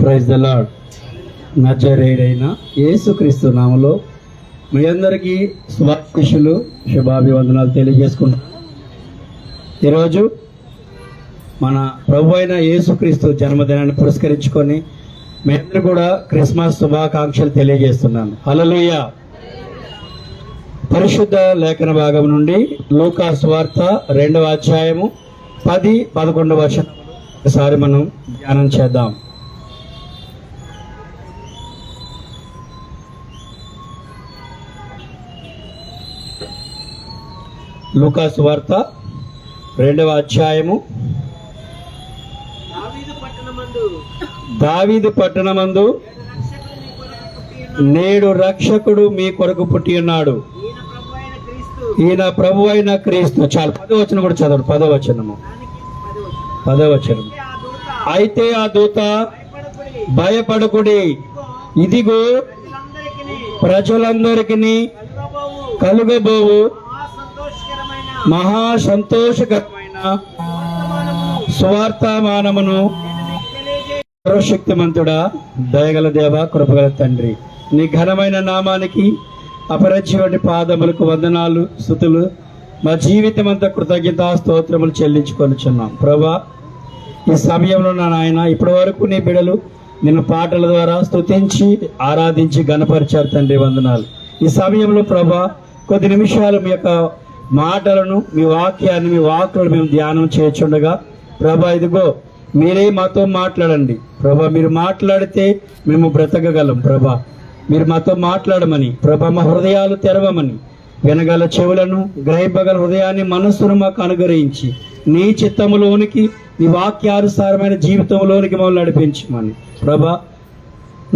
Praise the lord. నజరేయుడైన యేసుక్రీస్తు నామములో మీ అందరికీ శుభాశీస్సులు, శుభాభివందనాలు తెలియజేసుకుంటున్నాను. ఈరోజు మన ప్రభు అయిన యేసుక్రీస్తు జన్మదినాన్ని పురస్కరించుకొని మీ అందరూ కూడా క్రిస్మస్ శుభాకాంక్షలు తెలియజేస్తున్నాను. హల్లెలూయా. పరిశుద్ధ లేఖన భాగం నుండి లూకా సువార్త 2వ అధ్యాయము 10-11 వచనం ఒకసారి మనం ధ్యానం చేద్దాం. లూకా సువార్త 2వ అధ్యాయము. దావీదు పట్టణమందు నేడు రక్షకుడు మీ కొరకు పుట్టి ఉన్నాడు, ఈయన ప్రభు అయిన క్రీస్తు. చాలా 10వ వచనం కూడా చదవండి. 10వ వచనం. అయితే ఆ దూత భయపడకుడి, ఇదిగో ప్రజలందరికీ కలుగబోవు మహా సంతోషకరమైన సువార్తమానమును. సర్వశక్తిమంతుడా, దయగల దేవ, కృపగల తండ్రి, నీ ఘనమైన నామానికి అపరిచివంటి పాదములకు వందనాలు, స్తుతులు. మా జీవితం అంతా కృతజ్ఞత స్తోత్రములు చెల్లించుకొనిచున్నాం. ప్రభా, ఈ సమయంలో నా నాయన ఇప్పటి వరకు నీ బిడలు నిన్ను పాటల ద్వారా స్తుతించి ఆరాధించి గణపరిచారు తండ్రి, వందనాలు. ఈ సమయంలో ప్రభా కొద్ది నిమిషాలు మీ యొక్క మాటలను, మీ వాక్యాన్ని, మీ వాక్కులను మేము ధ్యానం చేయచుండగా ప్రభా ఇదిగో మీరే మాతో మాట్లాడండి ప్రభా. మీరు మాట్లాడితే మేము బ్రతకగలం ప్రభా. మీరు మాతో మాట్లాడమని ప్రభా, మా హృదయాలు తెరవమని, వినగల చెవులను, గ్రహింపగల హృదయాన్ని, మనస్సును మాకు అనుగ్రహించి నీ చిత్తములోనికి, నీ వాక్యానుసారమైన జీవితంలోనికి మమ్మల్ని నడిపించమని ప్రభా.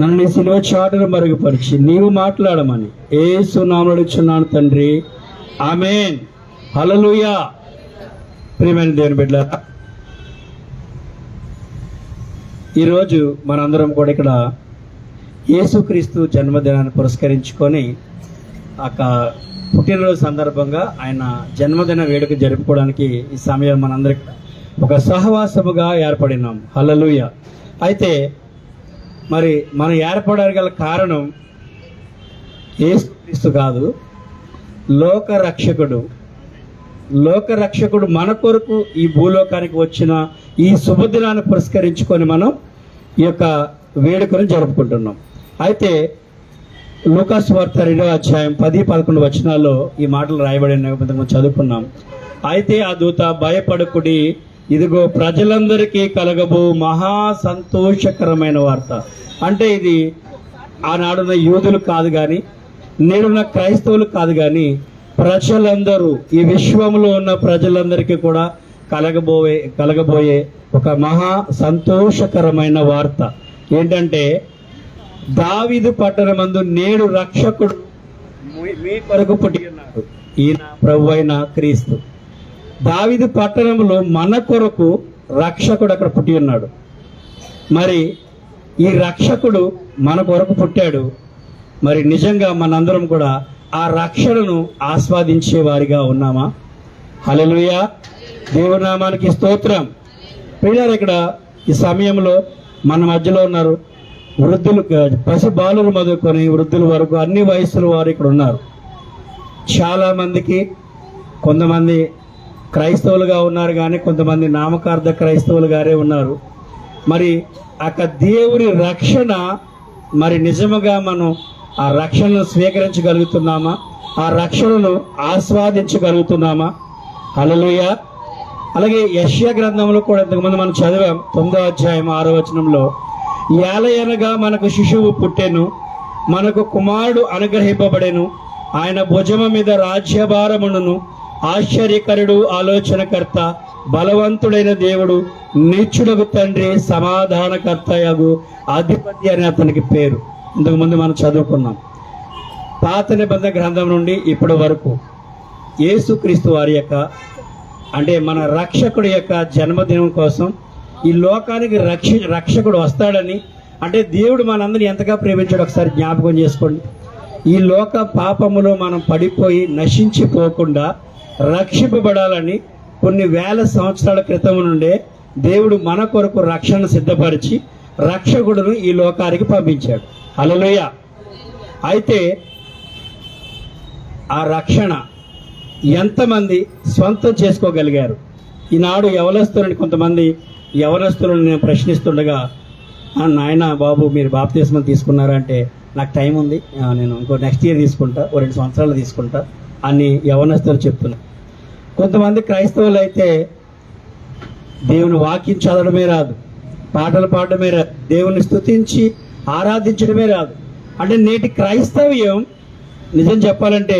నన్ను నీ సిలువ చాటును మరుగుపరిచి నీవు మాట్లాడమని యేసు నామములో అడుగుచున్నాను తండ్రి, ఆమేన్. హల్లెలూయా. ప్రియమైన దేవుని బిడ్డలారా, ఈరోజు మనందరం కూడా ఇక్కడ యేసుక్రీస్తు జన్మదినాన్ని పురస్కరించుకొని పుట్టినరోజు సందర్భంగా ఆయన జన్మదిన వేడుక జరుపుకోవడానికి ఈ సమయం మనందరికి ఒక సహవాసముగా ఏర్పడినాం. హల్లెలూయా. అయితే మరి మనం ఏర్పడడానికి గల కారణం యేసుక్రీస్తు కాదు, లోకరక్షకుడు మన కొరకు ఈ భూలోకానికి వచ్చిన ఈ శుభదినాన్ని పురస్కరించుకొని మనం ఈ యొక్క వేడుకను జరుపుకుంటున్నాం. అయితే లూకా సువార్త 2వ అధ్యాయం 10-11 వచనాల్లో ఈ మాటలు రాయబడిన చదువుకున్నాం. అయితే ఆ దూత భయపడకుడి, ఇదిగో ప్రజలందరికీ కలగబో మహా సంతోషకరమైన వార్త. అంటే ఇది ఆనాడున్న యూదులు కాదు కానీ, నేడున్న క్రైస్తవులు కాదు కానీ, ప్రజలందరూ, ఈ విశ్వంలో ఉన్న ప్రజలందరికీ కూడా కలగబోయే ఒక మహా సంతోషకరమైన వార్త ఏంటంటే, దావీదు పట్టణమందు నేడు రక్షకుడు మీ కొరకు పుట్టి ఉన్నాడు, ఈయన ప్రభు అయిన క్రీస్తు. దావీదు పట్టణంలో మన కొరకు రక్షకుడు అక్కడ పుట్టి ఉన్నాడు. మరి ఈ రక్షకుడు మన కొరకు పుట్టాడు. మరి నిజంగా మనందరం కూడా ఆ రక్షణను ఆస్వాదించే వారిగా ఉన్నామా? హల్లెలూయా. దేవుని నామానికి స్తోత్రం. ప్రియులారా, ఇక్కడ ఈ సమయంలో మన మధ్యలో ఉన్నారు వృద్ధులు, పసి బాలురు మొదలుకొని వృద్ధుల వరకు అన్ని వయస్సుల వారు ఇక్కడ ఉన్నారు. చాలా మందికి కొంతమంది క్రైస్తవులుగా ఉన్నారు కానీ కొంతమంది నామకార్థ క్రైస్తవులుగానే ఉన్నారు. మరి అక్కడ దేవుని రక్షణ, మరి నిజముగా మనం ఆ రక్షణను స్వీకరించగలుగుతున్నామా? ఆ రక్షణను ఆస్వాదించగలుగుతున్నామా? హల్లెలూయా. అలాగే యెషయా గ్రంథంలో కూడా ఇంతకుముందు మనం చదివాం. 9వ అధ్యాయం 6వ వచనంలో, ఏలయనగా మనకు శిశువు పుట్టెను, మనకు కుమారుడు అనుగ్రహింపబడెను, ఆయన భుజము మీద రాజ్యభారమును, ఆశ్చర్యకరుడు, ఆలోచనకర్త, బలవంతుడైన దేవుడు, నిత్యుడగు తండ్రి, సమాధానకర్తయగు అధిపతి అని అతనికి పేరు. ఇంతకుముందు మనం చదువుకున్నాం. పాత నిబంధన గ్రంథం నుండి ఇప్పటి వరకు యేసుక్రీస్తు వారి యొక్క, అంటే మన రక్షకుడి యొక్క జన్మదినం కోసం ఈ లోకానికి రక్షకుడు వస్తాడని, అంటే దేవుడు మనందరినీ ఎంతగా ప్రేమించాడు ఒకసారి జ్ఞాపకం చేసుకోండి. ఈ లోక పాపములో మనం పడిపోయి నశించిపోకుండా రక్షింపబడాలని కొన్ని వేల సంవత్సరాల క్రితం నుండే దేవుడు మన కొరకు రక్షణ సిద్ధపరిచి రక్షకుడును ఈ లోకానికి పంపించాడు. హల్లెలూయా. అయితే ఆ రక్షణ ఎంతమంది స్వంతం చేసుకోగలిగారు? ఈనాడు యవనస్తులని కొంతమంది యవనస్తులను నేను ప్రశ్నిస్తుండగా, నాయన బాబు మీరు బాప్తిస్మం తీసుకున్నారంటే నాకు టైం ఉంది, నేను ఇంకో నెక్స్ట్ ఇయర్ తీసుకుంటా, 2 సంవత్సరాలు తీసుకుంటా అని యవనస్తులు చెప్తున్నారు. కొంతమంది క్రైస్తవులు అయితే దేవుని వాక్యం చదవడమే రాదు, పాటలు పాడడమే రాదు, దేవుని స్తుతించి ఆరాధించడమే రాదు. అంటే నేటి క్రైస్తవ్యం నిజం చెప్పాలంటే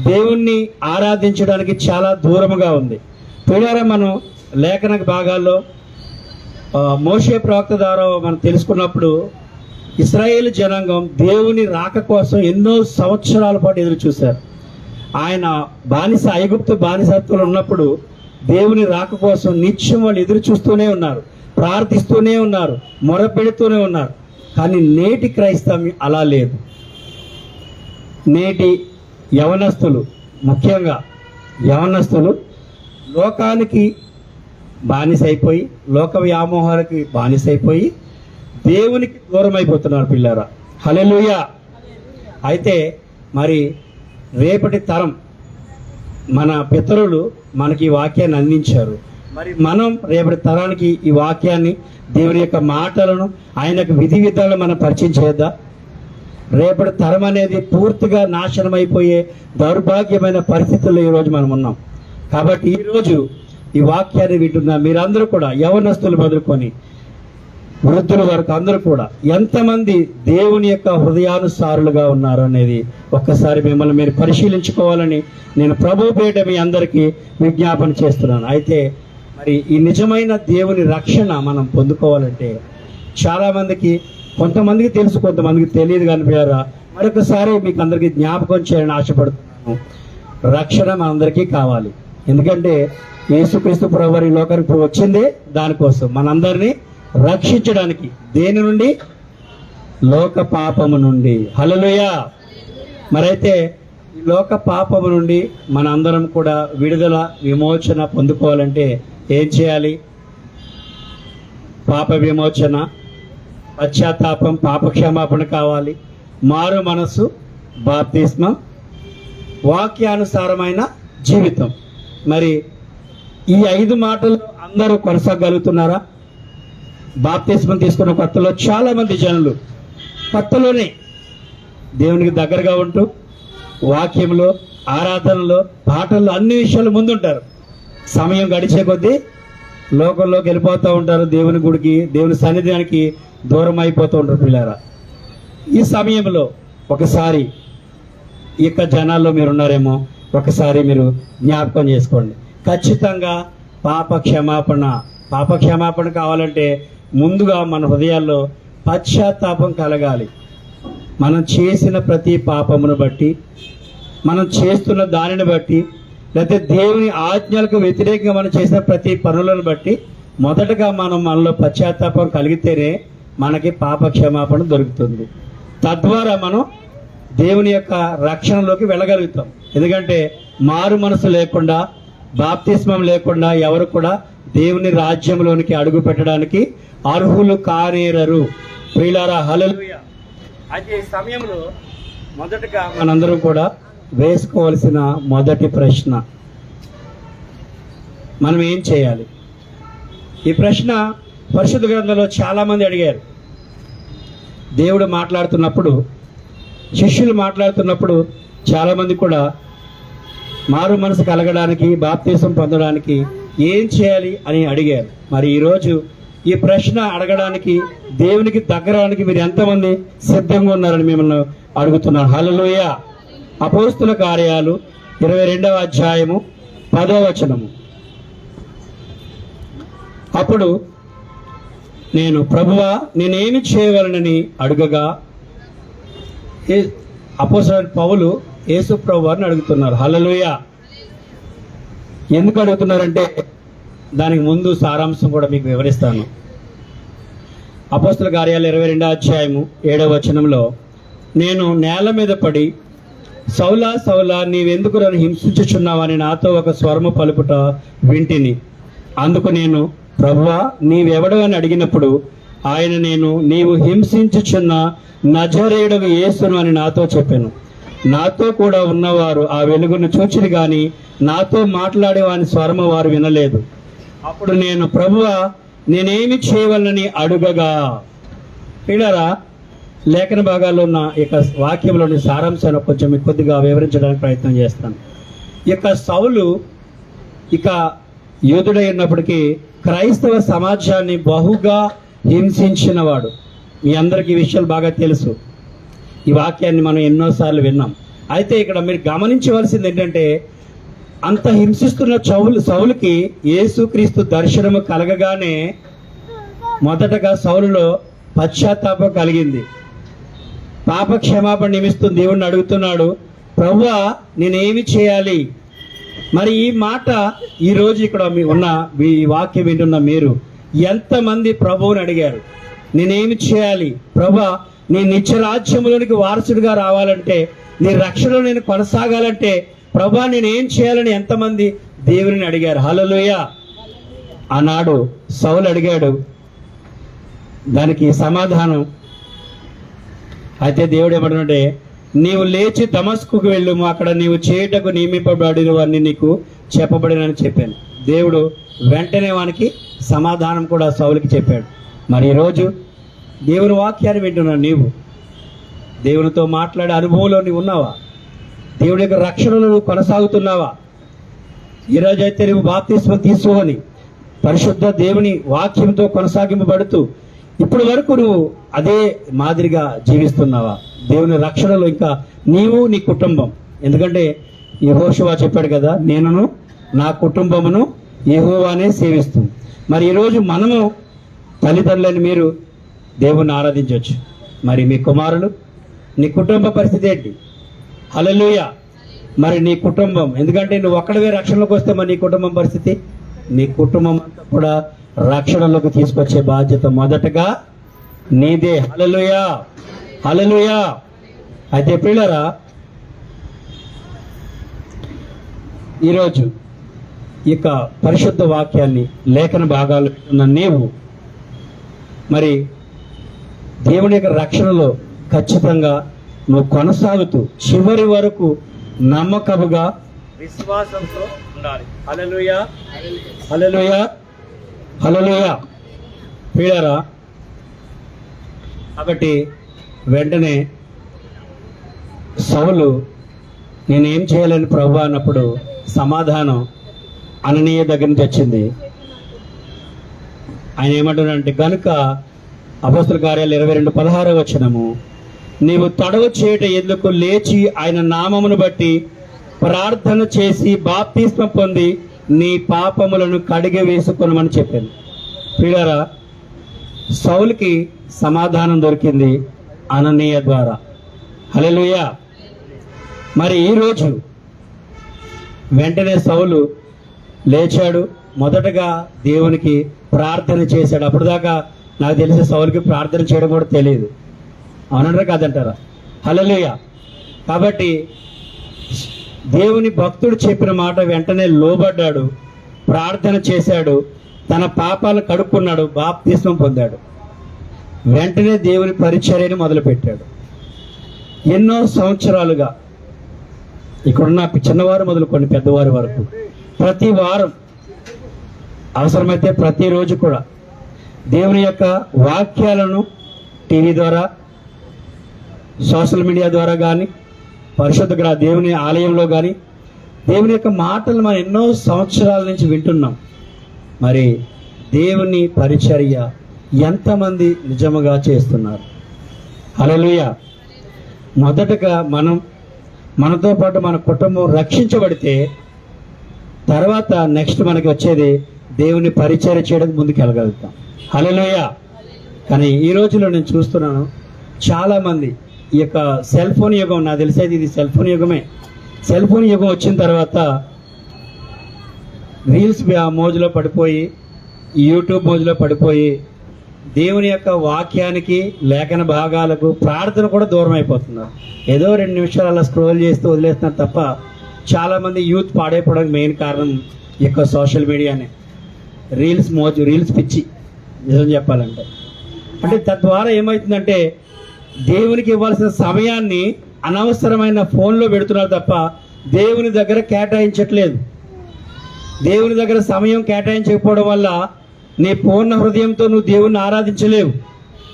దేవుణ్ణి ఆరాధించడానికి చాలా దూరముగా ఉంది. పిల్లరా, మనం లేఖన భాగాల్లో మోషే ప్రవక్త ద్వారా మనం తెలుసుకున్నప్పుడు ఇశ్రాయేలు జనాంగం దేవుని రాక కోసం ఎన్నో సంవత్సరాల పాటు ఎదురు చూశారు. ఆయన ఐగుప్తు బానిసత్వంలో ఉన్నప్పుడు దేవుని రాక కోసం నిత్యం వాళ్ళు ఎదురు చూస్తూనే ఉన్నారు, ప్రార్థిస్తూనే ఉన్నారు, మొరపెడుతూనే ఉన్నారు. కానీ నేటి క్రైస్తవం అలా లేదు. నేటి యవనస్తులు, ముఖ్యంగా యవనస్తులు లోకానికి బానిసైపోయి, లోక వ్యామోహాలకి బానిసైపోయి దేవునికి దూరం అయిపోతున్నారు పిల్లరా. హల్లెలూయా. అయితే మరి రేపటి తరం, మన పితరులు మనకి ఈ వాక్యాన్ని అందించారు. మరి మనం రేపటి తరానికి ఈ వాక్యాన్ని, దేవుని యొక్క మాటలను, ఆయనకు విధి విధాలను మనం పరిచయం చేద్దాం. రేపటి తరం అనేది పూర్తిగా నాశనం అయిపోయే దౌర్భాగ్యమైన పరిస్థితుల్లో ఈరోజు మనం ఉన్నాం. కాబట్టి ఈరోజు ఈ వాక్యాన్ని వింటున్న మీరందరూ కూడా, యవనస్తులు మొదలుకొని వృద్ధుల వరకు అందరూ కూడా ఎంతమంది దేవుని యొక్క హృదయానుసారులుగా ఉన్నారు అనేది ఒక్కసారి మిమ్మల్ని మీరు పరిశీలించుకోవాలని నేను ప్రభు పేట మీ అందరికీ విజ్ఞాపన చేస్తున్నాను. అయితే మరి ఈ నిజమైన దేవుని రక్షణ మనం పొందుకోవాలంటే చాలామందికి, కొంతమందికి తెలుసు, కొంతమందికి తెలియదు. కనిపించారా, మరొకసారి మీకు అందరికీ జ్ఞాపకం చేయాలని ఆశపడుతున్నాను. రక్షణ మనందరికీ కావాలి. ఎందుకంటే యేసుక్రీస్తు ప్రభువు ఈ లోకానికి వచ్చిందే దానికోసం, మనందరినీ రక్షించడానికి. దేని నుండి? లోక పాపము నుండి. హల్లెలూయా. మరైతే ఈ లోక పాపము నుండి మనందరం కూడా విడుదల, విమోచన పొందుకోవాలంటే ఏం చేయాలి? పాప విమోచన, పశ్చాత్తాపం, పాప క్షమాపణ కావాలి, మారు మనసు, బాప్తిస్మం, వాక్యానుసారమైన జీవితం. మరి ఈ 5 మాటలు అందరూ కొనసాగలుగుతున్నారా? బాప్తిస్మం తీసుకున్న కొత్తలో చాలా మంది జనులు కొత్తలోనే దేవునికి దగ్గరగా ఉంటూ వాక్యంలో, ఆరాధనలో, పాటల్లో అన్ని విషయాలు ముందుంటారు. సమయం గడిచే కొద్దీ లోకంలోకి వెళ్ళిపోతూ ఉంటారు, దేవుని గుడికి, దేవుని సన్నిధానికి దూరం అయిపోతూ ఉంటారు పిల్లారా. ఈ సమయంలో ఒకసారి ఈ యొక్క జనాల్లో మీరు ఉన్నారేమో, ఒకసారి మీరు జ్ఞాపకం చేసుకోండి. ఖచ్చితంగా పాప క్షమాపణ కావాలంటే ముందుగా మన హృదయాల్లో పశ్చాత్తాపం కలగాలి. మనం చేసిన ప్రతి పాపమును బట్టి, మనం చేస్తున్న దానిని బట్టి, లేకపోతే దేవుని ఆజ్ఞలకు వ్యతిరేకంగా మనం చేసిన ప్రతి పనులను బట్టి మొదటగా మనలో పశ్చాత్తాపం కలిగితేనే మనకి పాప క్షమాపణ దొరుకుతుంది. తద్వారా మనం దేవుని యొక్క రక్షణలోకి వెళ్ళగలుగుతాం. ఎందుకంటే మారు మనసు లేకుండా, బాప్తిస్మం లేకుండా ఎవరు కూడా దేవుని రాజ్యంలోనికి అడుగు పెట్టడానికి అర్హులు కానేరరు. ప్రియులారా, హల్లెలూయా. అయితే ఈ సమయంలో మొదటగా మనందరం కూడా వేసుకోవాల్సిన మొదటి ప్రశ్న, మనం ఏం చేయాలి? ఈ ప్రశ్న పరిశుద్ధ గ్రంథంలో చాలా మంది అడిగారు. దేవుడు మాట్లాడుతున్నప్పుడు, శిష్యులు మాట్లాడుతున్నప్పుడు చాలా మంది కూడా మారు మనసు కలగడానికి, బాప్తిసం పొందడానికి ఏం చేయాలి అని అడిగారు. మరి ఈరోజు ఈ ప్రశ్న అడగడానికి, దేవునికి దగ్గరడానికి మీరు ఎంతమంది సిద్ధంగా ఉన్నారని మిమ్మల్ని అడుగుతున్నాను. హల్లెలూయా. అపోస్తుల కార్యాలు 22వ అధ్యాయము 10వ వచనము. అప్పుడు నేను, ప్రభువా నేనేమి చేయవలనని అడుగగా, అపోస్తలుడైన పౌలు యేసు ప్రభువారిని అడుగుతున్నారు. హల్లెలూయా. ఎందుకు అడుగుతున్నారంటే దానికి ముందు సారాంశం కూడా మీకు వివరిస్తాను. అపోస్తల కార్యాలు 22వ అధ్యాయము 7వ వచనంలో, నేను నేల మీద పడి, సౌలా సౌలా నీవెందుకు నన్ను హింసించుచున్నావని నాతో ఒక స్వరము పలుకుట వింటిని. అందుకు నేను, ప్రభువా నీవెవడు అని అడిగినప్పుడు, ఆయన నీవు హింసించుచున్న నజరేయుడగు యేసును అని నాతో చెప్పాను. నాతో కూడా ఉన్నవారు ఆ వెలుగును చూచిరి గాని నాతో మాట్లాడే వాని స్వరము వారు వినలేదు. అప్పుడు నేను, ప్రభువా, నేనేమి చేయవలనని అడుగగా. పిల్లరా, లేఖన భాగాల్లో ఉన్న ఇక వాక్యంలోని సారాంశాన్ని కొంచెం మీకు కొద్దిగా వివరించడానికి ప్రయత్నం చేస్తాను. ఇక సౌలు ఇక యూదుడై ఉన్నప్పటికీ క్రైస్తవ సమాజాన్ని బహుగా హింసించినవాడు. మీ అందరికీ ఈ విషయాలు బాగా తెలుసు. ఈ వాక్యాన్ని మనం ఎన్నోసార్లు విన్నాం. అయితే ఇక్కడ మీరు గమనించవలసింది ఏంటంటే, అంత హింసిస్తున్న సౌలుకి యేసుక్రీస్తు దర్శనము కలగగానే మొదటగా సౌలులో పశ్చాత్తాపం కలిగింది. పాప క్షమాపణ నిమిత్తం దేవుణ్ణి అడుగుతున్నాడు, ప్రభువా, నేనేమి చేయాలి? మరి ఈ మాట ఈరోజు ఇక్కడ ఉన్న ఈ వాక్యం వింటున్న మీరు ఎంతమంది ప్రభువుని అడిగారు, నేనేమి చేయాలి ప్రభువా? నీ నిత్య రాజ్యంలోనికి వారసుడిగా రావాలంటే, నీ రక్షణలో నేను కొనసాగాలంటే ప్రభువా నేనేం చేయాలని ఎంతమంది దేవుని అడిగారు? హల్లెలూయా. ఆనాడు సౌలు అడిగాడు, దానికి సమాధానం అయితే దేవుడు ఏమంటున్నాడే, నీవు లేచి దమస్కుకు వెళ్ళుము, అక్కడ నీవు చేయుటకు నియమింపబడిన వారిని నీకు చెప్పబడినని చెప్పాను. దేవుడు వెంటనే వానికి సమాధానం కూడా సౌలుకి చెప్పాడు. మరి ఈరోజు దేవుని వాక్యాన్ని వింటున్నావు, నీవు దేవునితో మాట్లాడే అనుభవంలో నీవు ఉన్నావా? దేవుడి యొక్క రక్షణలో నువ్వు కొనసాగుతున్నావా? ఈరోజు అయితే నువ్వు బాప్తిస్మం తీసుకొని పరిశుద్ధ దేవుని వాక్యంతో కొనసాగింపబడుతూ ఇప్పటి వరకు నువ్వు అదే మాదిరిగా జీవిస్తున్నావా? దేవుని రక్షణలో ఇంకా నీవు నీ కుటుంబం, ఎందుకంటే యెహోషువ చెప్పాడు కదా, నేనును నా కుటుంబమును యెహోవానే సేవిస్తూ. మరి ఈరోజు మనము తల్లిదండ్రులని మీరు దేవుణ్ణి ఆరాధించవచ్చు. మరి మీ కుమారులు, నీ కుటుంబ పరిస్థితి ఏంటి? హల్లెలూయా. మరి నీ కుటుంబం, ఎందుకంటే నువ్వు ఒక్కడవే రక్షణలోకి వస్తే మరి నీ కుటుంబం పరిస్థితి, నీ కుటుంబం అంతా కూడా రక్షణలోకి తీసుకొచ్చే బాధ్యత మొదటగా నీదే. హల్లెలూయా, హల్లెలూయా. అయితే పిల్లరా, ఈరోజు ఇక పరిశుద్ధ వాక్యాన్ని లేఖన భాగాలు ఉన్న నీవు మరి దేవుని యొక్క రక్షణలో ఖచ్చితంగా నువ్వు కొనసాగుతూ చివరి వరకు నమ్మకముగా విశ్వాసంతో ఉండాలి. హల్లెలూయా, హల్లెలూయా, హల్లెలూయా. పిల్లరా, కాబట్టి వెంటనే సౌలు నేనేం చేయలేని ప్రభువా అన్నప్పుడు సమాధానం అననీయ దగ్గర నుంచి వచ్చింది. ఆయన ఏమంటున్నాడంటే, గనుక అపోస్తలుల కార్యాలు 22:16 వచనము, నీవు తడవ చేయట ఎందుకు, లేచి ఆయన నామమును బట్టి ప్రార్థన చేసి బాప్తిస్మం పొంది నీ పాపములను కడిగి వేసుకొనమని చెప్పాను. ప్రియులారా, సౌలుకి సమాధానం దొరికింది అననీయ ద్వారా. హల్లెలూయా. మరి ఈరోజు వెంటనే సౌలు లేచాడు, మొదటగా దేవునికి ప్రార్థన చేశాడు. అప్పుడు దాకా నాకు తెలిసి సౌలుకి ప్రార్థన చేయడం కూడా తెలియదు. అవునంటారా కాదంటారా? హల్లెలూయా. కాబట్టి దేవుని భక్తుడు చెప్పిన మాట వెంటనే లోబడ్డాడు, ప్రార్థన చేశాడు, తన పాపాలను కడుక్కున్నాడు, బాప్తిస్మం పొందాడు. వెంటనే దేవుని పరిచర్యని మొదలుపెట్టాడు. ఎన్నో సంవత్సరాలుగా ఇక్కడున్న చిన్నవారు మొదలుకొని పెద్దవారి వరకు ప్రతి వారం, అవసరమైతే ప్రతిరోజు కూడా దేవుని యొక్క వాక్యాలను టీవీ ద్వారా, సోషల్ మీడియా ద్వారా కానీ, పరిశుద్ధ దేవుని ఆలయంలో కానీ దేవుని యొక్క మాటలు మనం ఎన్నో సంవత్సరాల నుంచి వింటున్నాం. మరి దేవుని పరిచర్య ఎంతమంది నిజముగా చేస్తున్నారు? హల్లెలూయా. మొదటగా మనతో పాటు మన కుటుంబం రక్షించబడితే తర్వాత నెక్స్ట్ మనకి వచ్చేది దేవుని పరిచర్య చేయడానికి ముందుకు వెళ్ళగలుగుతాం. హల్లెలూయా. కానీ ఈ రోజులో నేను చూస్తున్నాను చాలామంది ఈ యొక్క సెల్ ఫోన్ యుగం, నాకు తెలిసేది ఇది సెల్ ఫోన్ యుగమే. సెల్ ఫోన్ యుగం వచ్చిన తర్వాత రీల్స్ మోజులో పడిపోయి, యూట్యూబ్ మోజులో పడిపోయి దేవుని యొక్క వాక్యానికి, లేఖన భాగాలకు, ప్రార్థన కూడా దూరం అయిపోతున్నారు. ఏదో 2 నిమిషాలు అలా స్క్రోల్ చేస్తూ వదిలేస్తున్నారు తప్ప చాలామంది యూత్ పాడైపోవడానికి మెయిన్ కారణం ఈ యొక్క సోషల్ మీడియానే. రీల్స్ పిచ్చి, నిజం చెప్పాలంటే. అంటే తద్వారా ఏమవుతుందంటే దేవునికి ఇవ్వాల్సిన సమయాన్ని అనవసరమైన ఫోన్లో పెడుతున్నారు తప్ప దేవుని దగ్గర కేటాయించట్లేదు. దేవుని దగ్గర సమయం కేటాయించకపోవడం వల్ల నీ పూర్ణ హృదయంతో నువ్వు దేవుణ్ణి ఆరాధించలేవు.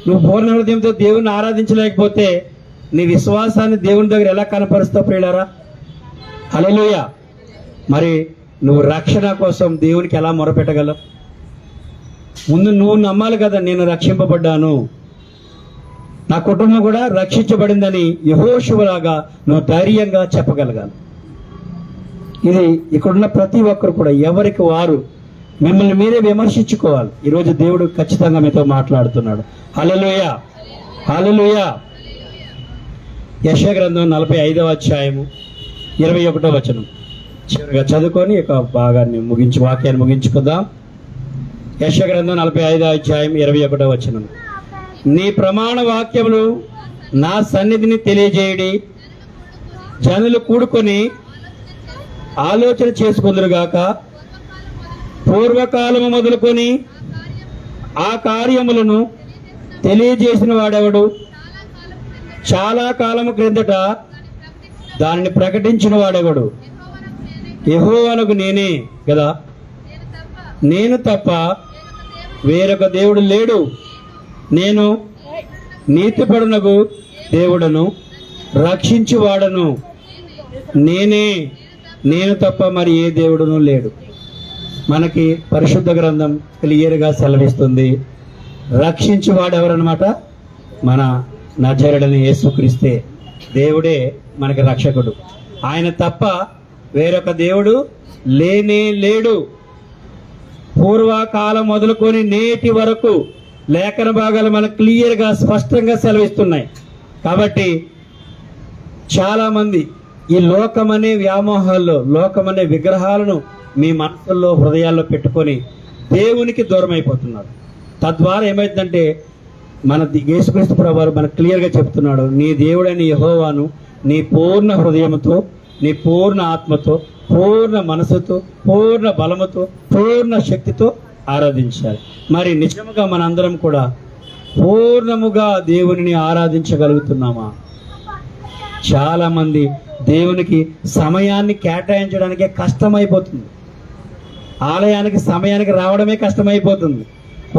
నువ్వు పూర్ణ హృదయంతో దేవుణ్ణి ఆరాధించలేకపోతే నీ విశ్వాసాన్ని దేవుని దగ్గర ఎలా కనపరుస్తావు ప్రియులారా? హల్లెలూయా. మరి నువ్వు రక్షణ కోసం దేవునికి ఎలా మొరపెట్టగలవు? ముందు నువ్వు నమ్మాలి కదా, నేను రక్షింపబడ్డాను, నా కుటుంబం కూడా రక్షించబడిందని యెహోషువలాగా నువ్వు ధైర్యంగా చెప్పగలగాలి. ఇది ఇక్కడున్న ప్రతి ఒక్కరు కూడా ఎవరికి వారు మిమ్మల్ని మీరే విమర్శించుకోవాలి. ఈరోజు దేవుడు ఖచ్చితంగా మీతో మాట్లాడుతున్నాడు. హల్లెలూయా, హల్లెలూయా. యెషయా గ్రంథం 45వ అధ్యాయము 21వ వచనం చివరిగా చదువుకొని ఇక భాగాన్ని వాక్యాన్ని ముగించుకుందాం. యెషయా గ్రంథం 45వ అధ్యాయం 21వ వచనం. నీ ప్రమాణ వాక్యములు నా సన్నిధిని తెలియజేయడి, జనులు కూడుకొని ఆలోచన చేసుకుందురుగాక. పూర్వకాలము మొదలుకొని ఆ కార్యములను తెలియజేసిన వాడెవడు? చాలా కాలము క్రిందట దానిని ప్రకటించిన వాడెవడు? యెహోవానకు నేనే కదా, నేను తప్ప వేరొక దేవుడు లేడు. నేను నీతిపరునకు దేవుడను, రక్షించువాడను నేనే, నేను తప్ప మరి ఏ దేవుడును లేడు. మనకి పరిశుద్ధ గ్రంథం క్లియర్గా సెలవిస్తుంది. రక్షించువాడు ఎవరన్నమాట? మన నజరుడైన యేసుక్రీస్తే. దేవుడే మనకి రక్షకుడు. ఆయన తప్ప వేరొక దేవుడు లేనే లేడు. పూర్వకాలం మొదలుకొని నేటి వరకు లేఖన భాగాలు మనకు క్లియర్గా స్పష్టంగా సెలవిస్తున్నాయి. కాబట్టి చాలామంది ఈ లోకమనే వ్యామోహాల్లో, లోకమనే విగ్రహాలను మీ మనసుల్లో, హృదయాల్లో పెట్టుకొని దేవునికి దూరం అయిపోతున్నారు. తద్వారా ఏమైందంటే మన యేసుక్రీస్తు ప్రభువారు మనకు క్లియర్గా చెప్తున్నాడు, నీ దేవుడైన యెహోవాను నీ పూర్ణ హృదయంతో, నీ పూర్ణ ఆత్మతో, పూర్ణ మనసుతో, పూర్ణ బలముతో, పూర్ణ శక్తితో ఆరాధించాలి. మరి నిజముగా మనందరం కూడా పూర్ణముగా దేవునిని ఆరాధించగలుగుతున్నామా? చాలా మంది దేవునికి సమయాన్ని కేటాయించడానికే కష్టమైపోతుంది. ఆలయానికి సమయానికి రావడమే కష్టమైపోతుంది.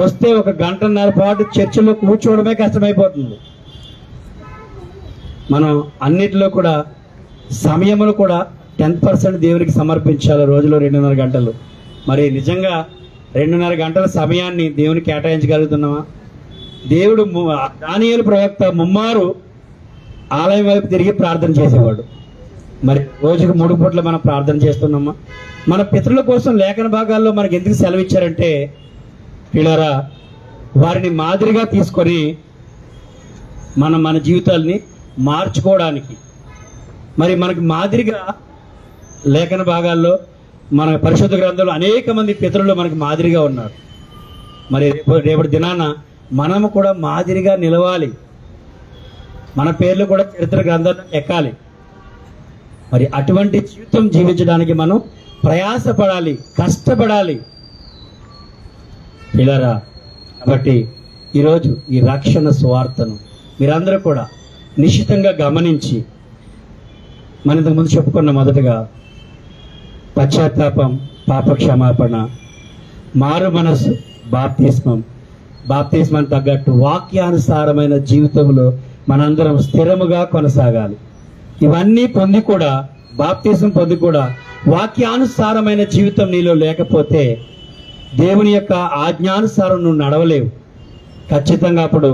వస్తే ఒక గంటన్నర పాటు చర్చిలో కూర్చోవడమే కష్టమైపోతుంది. మనం అన్నిటిలో కూడా సమయములు కూడా 10% దేవునికి సమర్పించాలి. రోజులో 2.5 గంటలు. మరి నిజంగా 2.5 గంటల సమయాన్ని దేవునికి కేటాయించగలుగుతున్నామా? దేవుడు దానియేలు ప్రవక్త ముమ్మారు ఆలయం వైపు తిరిగి ప్రార్థన చేసేవాడు. మరి రోజుకు 3 పూట్ల మనం ప్రార్థన చేస్తున్నామా? మన పితరుల కోసం లేఖన భాగాల్లో మనకి ఎందుకు సెలవిచ్చారంటే పిల్లరా, వారిని మాదిరిగా తీసుకొని మన జీవితాల్ని మార్చుకోవడానికి. మరి మనకి మాదిరిగా లేఖన భాగాల్లో మన పరిశుద్ధ గ్రంథంలో అనేక మంది పితరులు మనకు మాదిరిగా ఉన్నారు. మరి రేపటి దినాన మనము కూడా మాదిరిగా నిలవాలి. మన పేర్లు కూడా చరిత్ర గ్రంథాల్లో ఎక్కాలి. మరి అటువంటి జీవితం జీవించడానికి మనం ప్రయాసపడాలి, కష్టపడాలి పిల్లరా. కాబట్టి ఈరోజు ఈ రక్షణ సువార్తను మీరందరూ కూడా నిశ్చితంగా గమనించి, మన ఇంతకు ముందు చెప్పుకున్న మొదటగా పశ్చాత్తాపం, పాప క్షమాపణ, మారు మనసు, బాప్తిస్మం తగ్గట్టు వాక్యానుసారమైన జీవితంలో మనందరం స్థిరముగా కొనసాగాలి. ఇవన్నీ పొంది కూడా, బాప్తిస్మం పొంది కూడా వాక్యానుసారమైన జీవితం నీలో లేకపోతే దేవుని యొక్క ఆజ్ఞానుసారం నువ్వు నడవలేవు. ఖచ్చితంగా అప్పుడు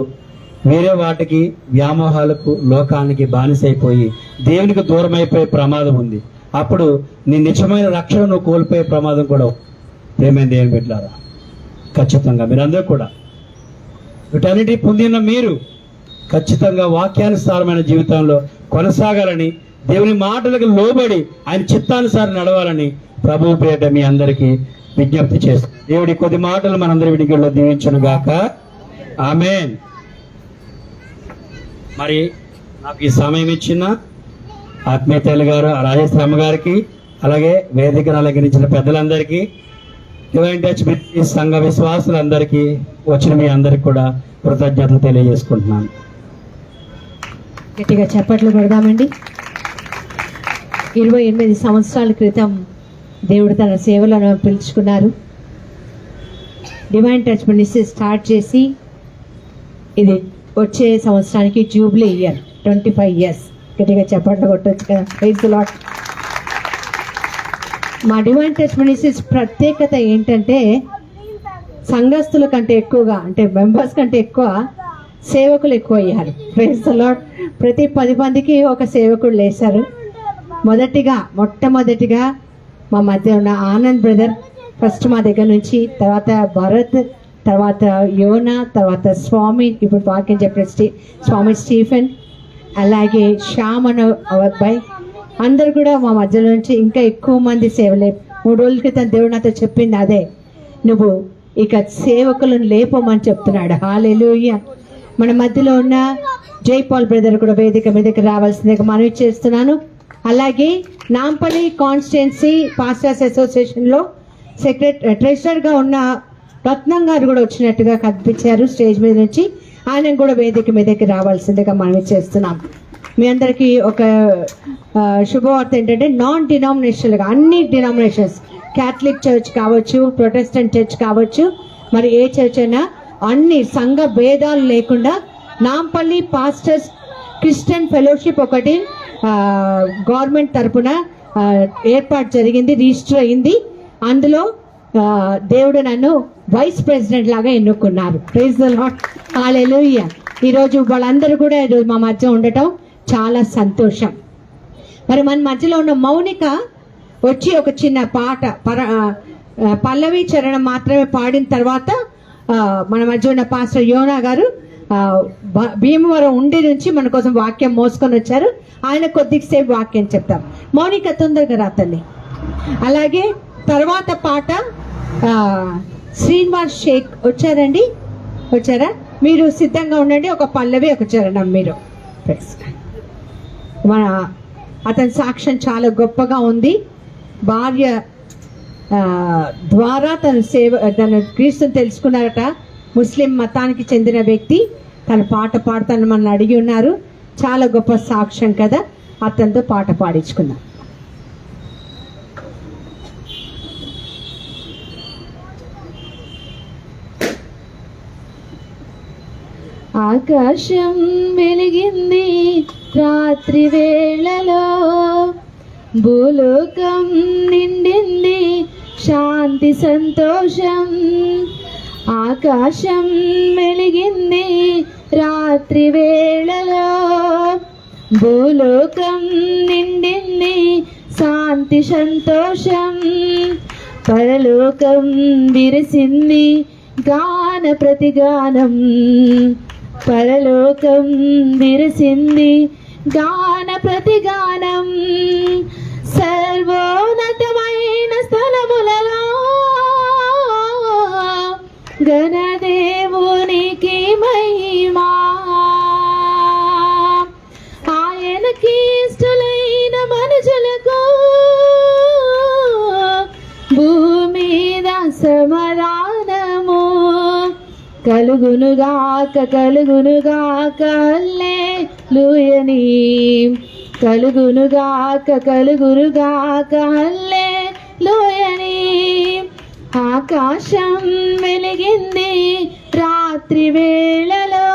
వేరే వాటికి, వ్యామోహాలకు, లోకానికి బానిసైపోయి దేవునికి దూరం అయిపోయే ప్రమాదం ఉంది. అప్పుడు నీ నిజమైన రక్షణ నువ్వు కోల్పోయే ప్రమాదం కూడా. ప్రేమైన దేవుని బిడ్డలారా, ఖచ్చితంగా మీరందరూ కూడా వీటన్నిటి పొందిన మీరు ఖచ్చితంగా వాక్యానుసారమైన జీవితంలో కొనసాగాలని, దేవుని మాటలకు లోబడి ఆయన చిత్తానుసారం నడవాలని ప్రభువు పేరిట మీ అందరికీ విజ్ఞప్తి చేస్తాను. దేవుడి కొద్ది మాటలు మనందరి వినికిడిలో దీవించును గాక. ఆమేన్. మరి నాకు ఈ సమయం ఇచ్చిన ఆత్మీయతలు గారు, రాజేశ్వరమ్మ గారికి, అలాగే వేదికను అలంకరించిన పెద్దలందరికీ, డివైన్ టచ్ మినిస్ట్రీస్ సంఘ విశ్వాసులందరికీ వచ్చిన మీ అందరికి కూడా కృతజ్ఞతలు తెలియజేసుకుంటున్నాను. గట్టిగా చప్పట్లు కొడదామండి. 28 సంవత్సరాల క్రితం దేవుడు తన సేవలను పిలుచుకున్నారు. డివైన్ టచ్ మినిస్ట్రీ స్టార్ట్ చేసి ఇది వచ్చే సంవత్సరానికి జూబ్లీ ఇయర్ 25 ఇయర్స్. గట్టిగా చప్పట్లు కొట్టొచ్చు కదా. Praise the lord. మా డివైన్ టచ్ మినిస్ట్రీస్ ప్రత్యేకత ఏంటంటే సంఘస్థుల కంటే ఎక్కువగా, అంటే మెంబర్స్ కంటే ఎక్కువ సేవకులు ఎక్కువ అయ్యారు. Praise the lord. ప్రతి 10 మందికి ఒక సేవకుడు లేశారు. మొట్టమొదటిగా మా మధ్య ఉన్న ఆనంద్ బ్రదర్ ఫస్ట్ మా దగ్గర నుంచి, తర్వాత భరత్, తర్వాత యోనా, తర్వాత స్వామి, ఇప్పుడు వాక్యం చెప్పిన స్వామి స్టీఫెన్, అలాగే శ్యామ్ అనే అబ్బాయి, అందరు కూడా మా మధ్యలో నుంచి ఇంకా ఎక్కువ మంది సేవలే. 3 రోజుల క్రితం దేవుడు నాతో చెప్పింది అదే, నువ్వు ఇక సేవకులను లేపమని చెప్తున్నాడు. హల్లెలూయా. మన మధ్యలో ఉన్న జైపాల్ బ్రదర్ కూడా వేదిక మీదకి రావాల్సిందిగా మనవి చేస్తున్నాను. అలాగే నాంపల్లి కాన్స్టిట్యున్సీ పాస్టర్స్ అసోసియేషన్లో ట్రెజరర్గా ఉన్న రత్నం గారు కూడా వచ్చినట్టుగా కనిపించారు స్టేజ్ మీద నుంచి. ఆయన కూడా వేదిక మీదకి రావాల్సిందిగా మనవి చేస్తున్నాం. మీ అందరికీ ఒక శుభవార్త ఏంటంటే నాన్ డినామినేషనల్గా అన్ని డినామినేషన్స్, క్యాథలిక్ చర్చ్ కావచ్చు, ప్రొటెస్టెంట్ చర్చ్ కావచ్చు, మరి ఏ చర్చ్ అయినా అన్ని సంఘ భేదాలు లేకుండా నాంపల్లి పాస్టర్స్ క్రిస్టియన్ ఫెలోషిప్ ఒకటి గవర్నమెంట్ తరఫున ఏర్పాటు జరిగింది, రిజిస్టర్ అయింది. అందులో దేవుడు నన్ను వైస్ ప్రెసిడెంట్ లాగా ఎన్నుకున్నారు. Praise the lord. హల్లెలూయా. ఈరోజు వాళ్ళందరూ కూడా ఈరోజు మా మధ్య ఉండటం చాలా సంతోషం. మరి మన మధ్యలో ఉన్న మౌనిక వచ్చి ఒక చిన్న పాట పల్లవి చరణం మాత్రమే పాడిన తర్వాత మన మధ్య ఉన్న పాస్టర్ యోనా గారు భీమవరం ఉండి నుంచి మన కోసం వాక్యం మోసుకొని వచ్చారు. ఆయన కొద్దిసేపు వాక్యం చెప్తాం. మౌనిక తొందరగా రాతండి. అలాగే తర్వాత పాట శ్రీనివాస్ షేక్ వచ్చారండి, వచ్చారా? మీరు సిద్ధంగా ఉండండి. ఒక పల్లవి, ఒక చరణం మీరు. మన అతని సాక్ష్యం చాలా గొప్పగా ఉంది. భార్య ద్వారా తన క్రీస్తుని తెలుసుకున్నారట. ముస్లిం మతానికి చెందిన వ్యక్తి. తను పాట పాడుతాను మన అడిగి ఉన్నారు. చాలా గొప్ప సాక్ష్యం కదా. అతనితో పాట పాడించుకున్నాం. ఆకాశం వెలిగింది రాత్రి వేళలో, భూలోకం నిండింది శాంతి సంతోషం. ఆకాశం వెలిగింది రాత్రి వేళలో, భూలోకం నిండింది శాంతి సంతోషం. పరలోకం విరిసింది గాన ప్రతిగానం, పరలోకం విరిసింది గాన ప్రతిగానం. సర్వోన్నతమైన స్థలములలో గణదేవునికి మహిమా, ఆయనకి ఇష్టలైన మనుషులకు భూమిద సమాధానము కలుగునుగాక కలుగునుగాక. హల్లెలూయని కలుగునుగాక కలుగునుగాక. హల్లెలూయని. ఆకాశం వెలిగింది రాత్రి వేళలో,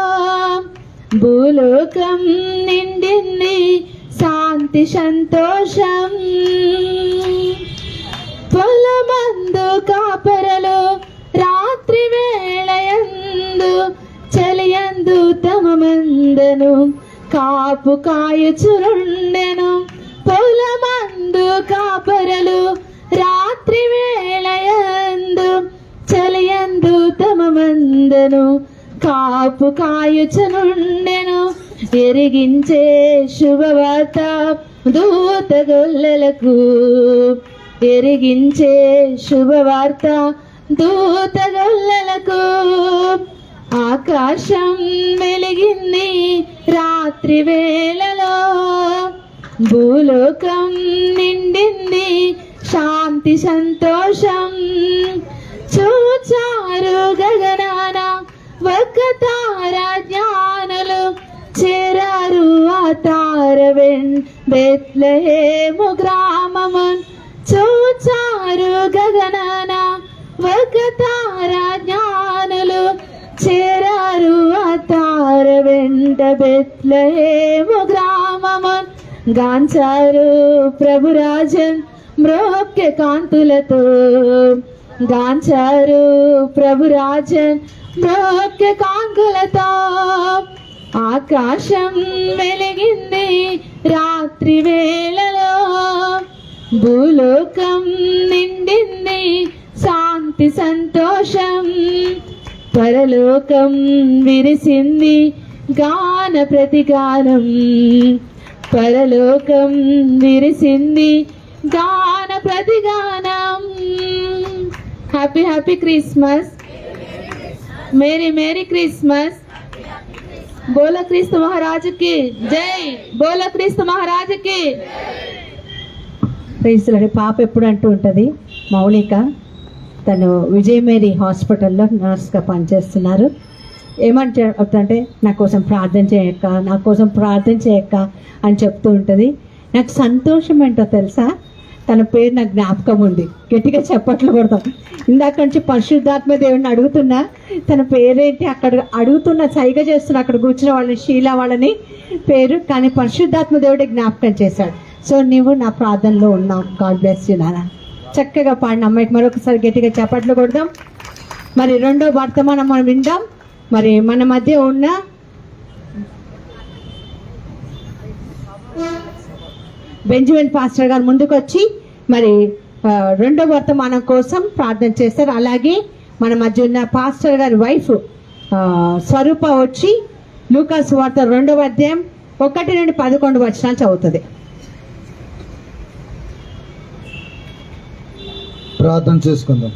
భూలోకం నిండింది శాంతి సంతోషం. పొలమందు కాపరలు రాత్రి వేళయందు చలియందు తమ మందను కాపు కాయుచుండెను. పొలమందు కాపరలు రాత్రి వేళయందు చలియందు తమ మందను కాపు కాయుచునుండెను. ఎరిగించే శుభవార్త దూత గొల్లలకు, ఎరిగించే శుభవార్త దూత గొల్లలకు. ఆకాశం వెలిగింది రాత్రి వేళలో, భూలోకం నిండింది శాంతి సంతోషం. చూచారు గగనాన ఒక తార జ్ఞానులు చేరారు ఆ తార బెత్లెహేము గ్రామమున్ చూచారు గగనాన ఒక తార జ్ఞానులు చేరారు ఆ తార వెంట బెత్లెహేము గ్రామమున్ గాంచారు ప్రభురాజన్ మ్రోక్య కాంతులతో గాంచారు ప్రభురాజన్ మ్రోక్య కాంతులతో ఆకాశం వెలిగింది రాత్రి వేళలో భూలోకం నిండింది శాంతి సంతోషం పరలోకం విరిసింది గాన ప్రతిగానం పరలోకం విరిసింది గాన ప్రతిగానం happy happy Christmas merry merry Christmas బోలో క్రీస్తు మహారాజుకి జై బోలో క్రీస్తు మహారాజుకి క్రీస్తులని పాప ఎప్పుడు అంటూ ఉంటుంది మౌలిక తను విజయమేరీ హాస్పిటల్లో నర్స్గా పనిచేస్తున్నారు ఏమంటే నా కోసం ప్రార్థన చేయక్క అని చెప్తూ ఉంటుంది నాకు సంతోషం ఏంటో తెలుసా తన పేరు నాకు జ్ఞాపకం ఉంది గట్టిగా చప్పట్లు కొడతాం ఇందాక నుంచి పరిశుద్ధాత్మ దేవుడిని అడుగుతున్నా తన పేరేంటి అక్కడ అడుగుతున్నా సైగ చేస్తున్నా అక్కడ కూర్చున్న వాళ్ళని షీలా వాళ్ళని పేరు కానీ పరిశుద్ధాత్మ దేవుడే జ్ఞాపకం చేశాడు సో నీవు నా ప్రార్థనలో ఉన్నావు గాడ్ బ్లెస్ యు నాన్న చక్కగా పాడిన అమ్మాయికి మరొకసారి గట్టిగా చప్పట్లు కొడదాం మరి రెండో వర్తమానం మనం విందాం మరి మన మధ్య ఉన్న బెంజమిన్ పాస్టర్ గారు ముందుకు వచ్చి మరి రెండో వర్తమానం కోసం ప్రార్థన చేస్తారు అలాగే మన మధ్య ఉన్న పాస్టర్ గారి వైఫ్ స్వరూప వచ్చి లూకాసు వార్త 2వ అధ్యాయం 1 నుండి 11 వచనాలు చదువుతుంది. ప్రార్థన చేసుకుందాం.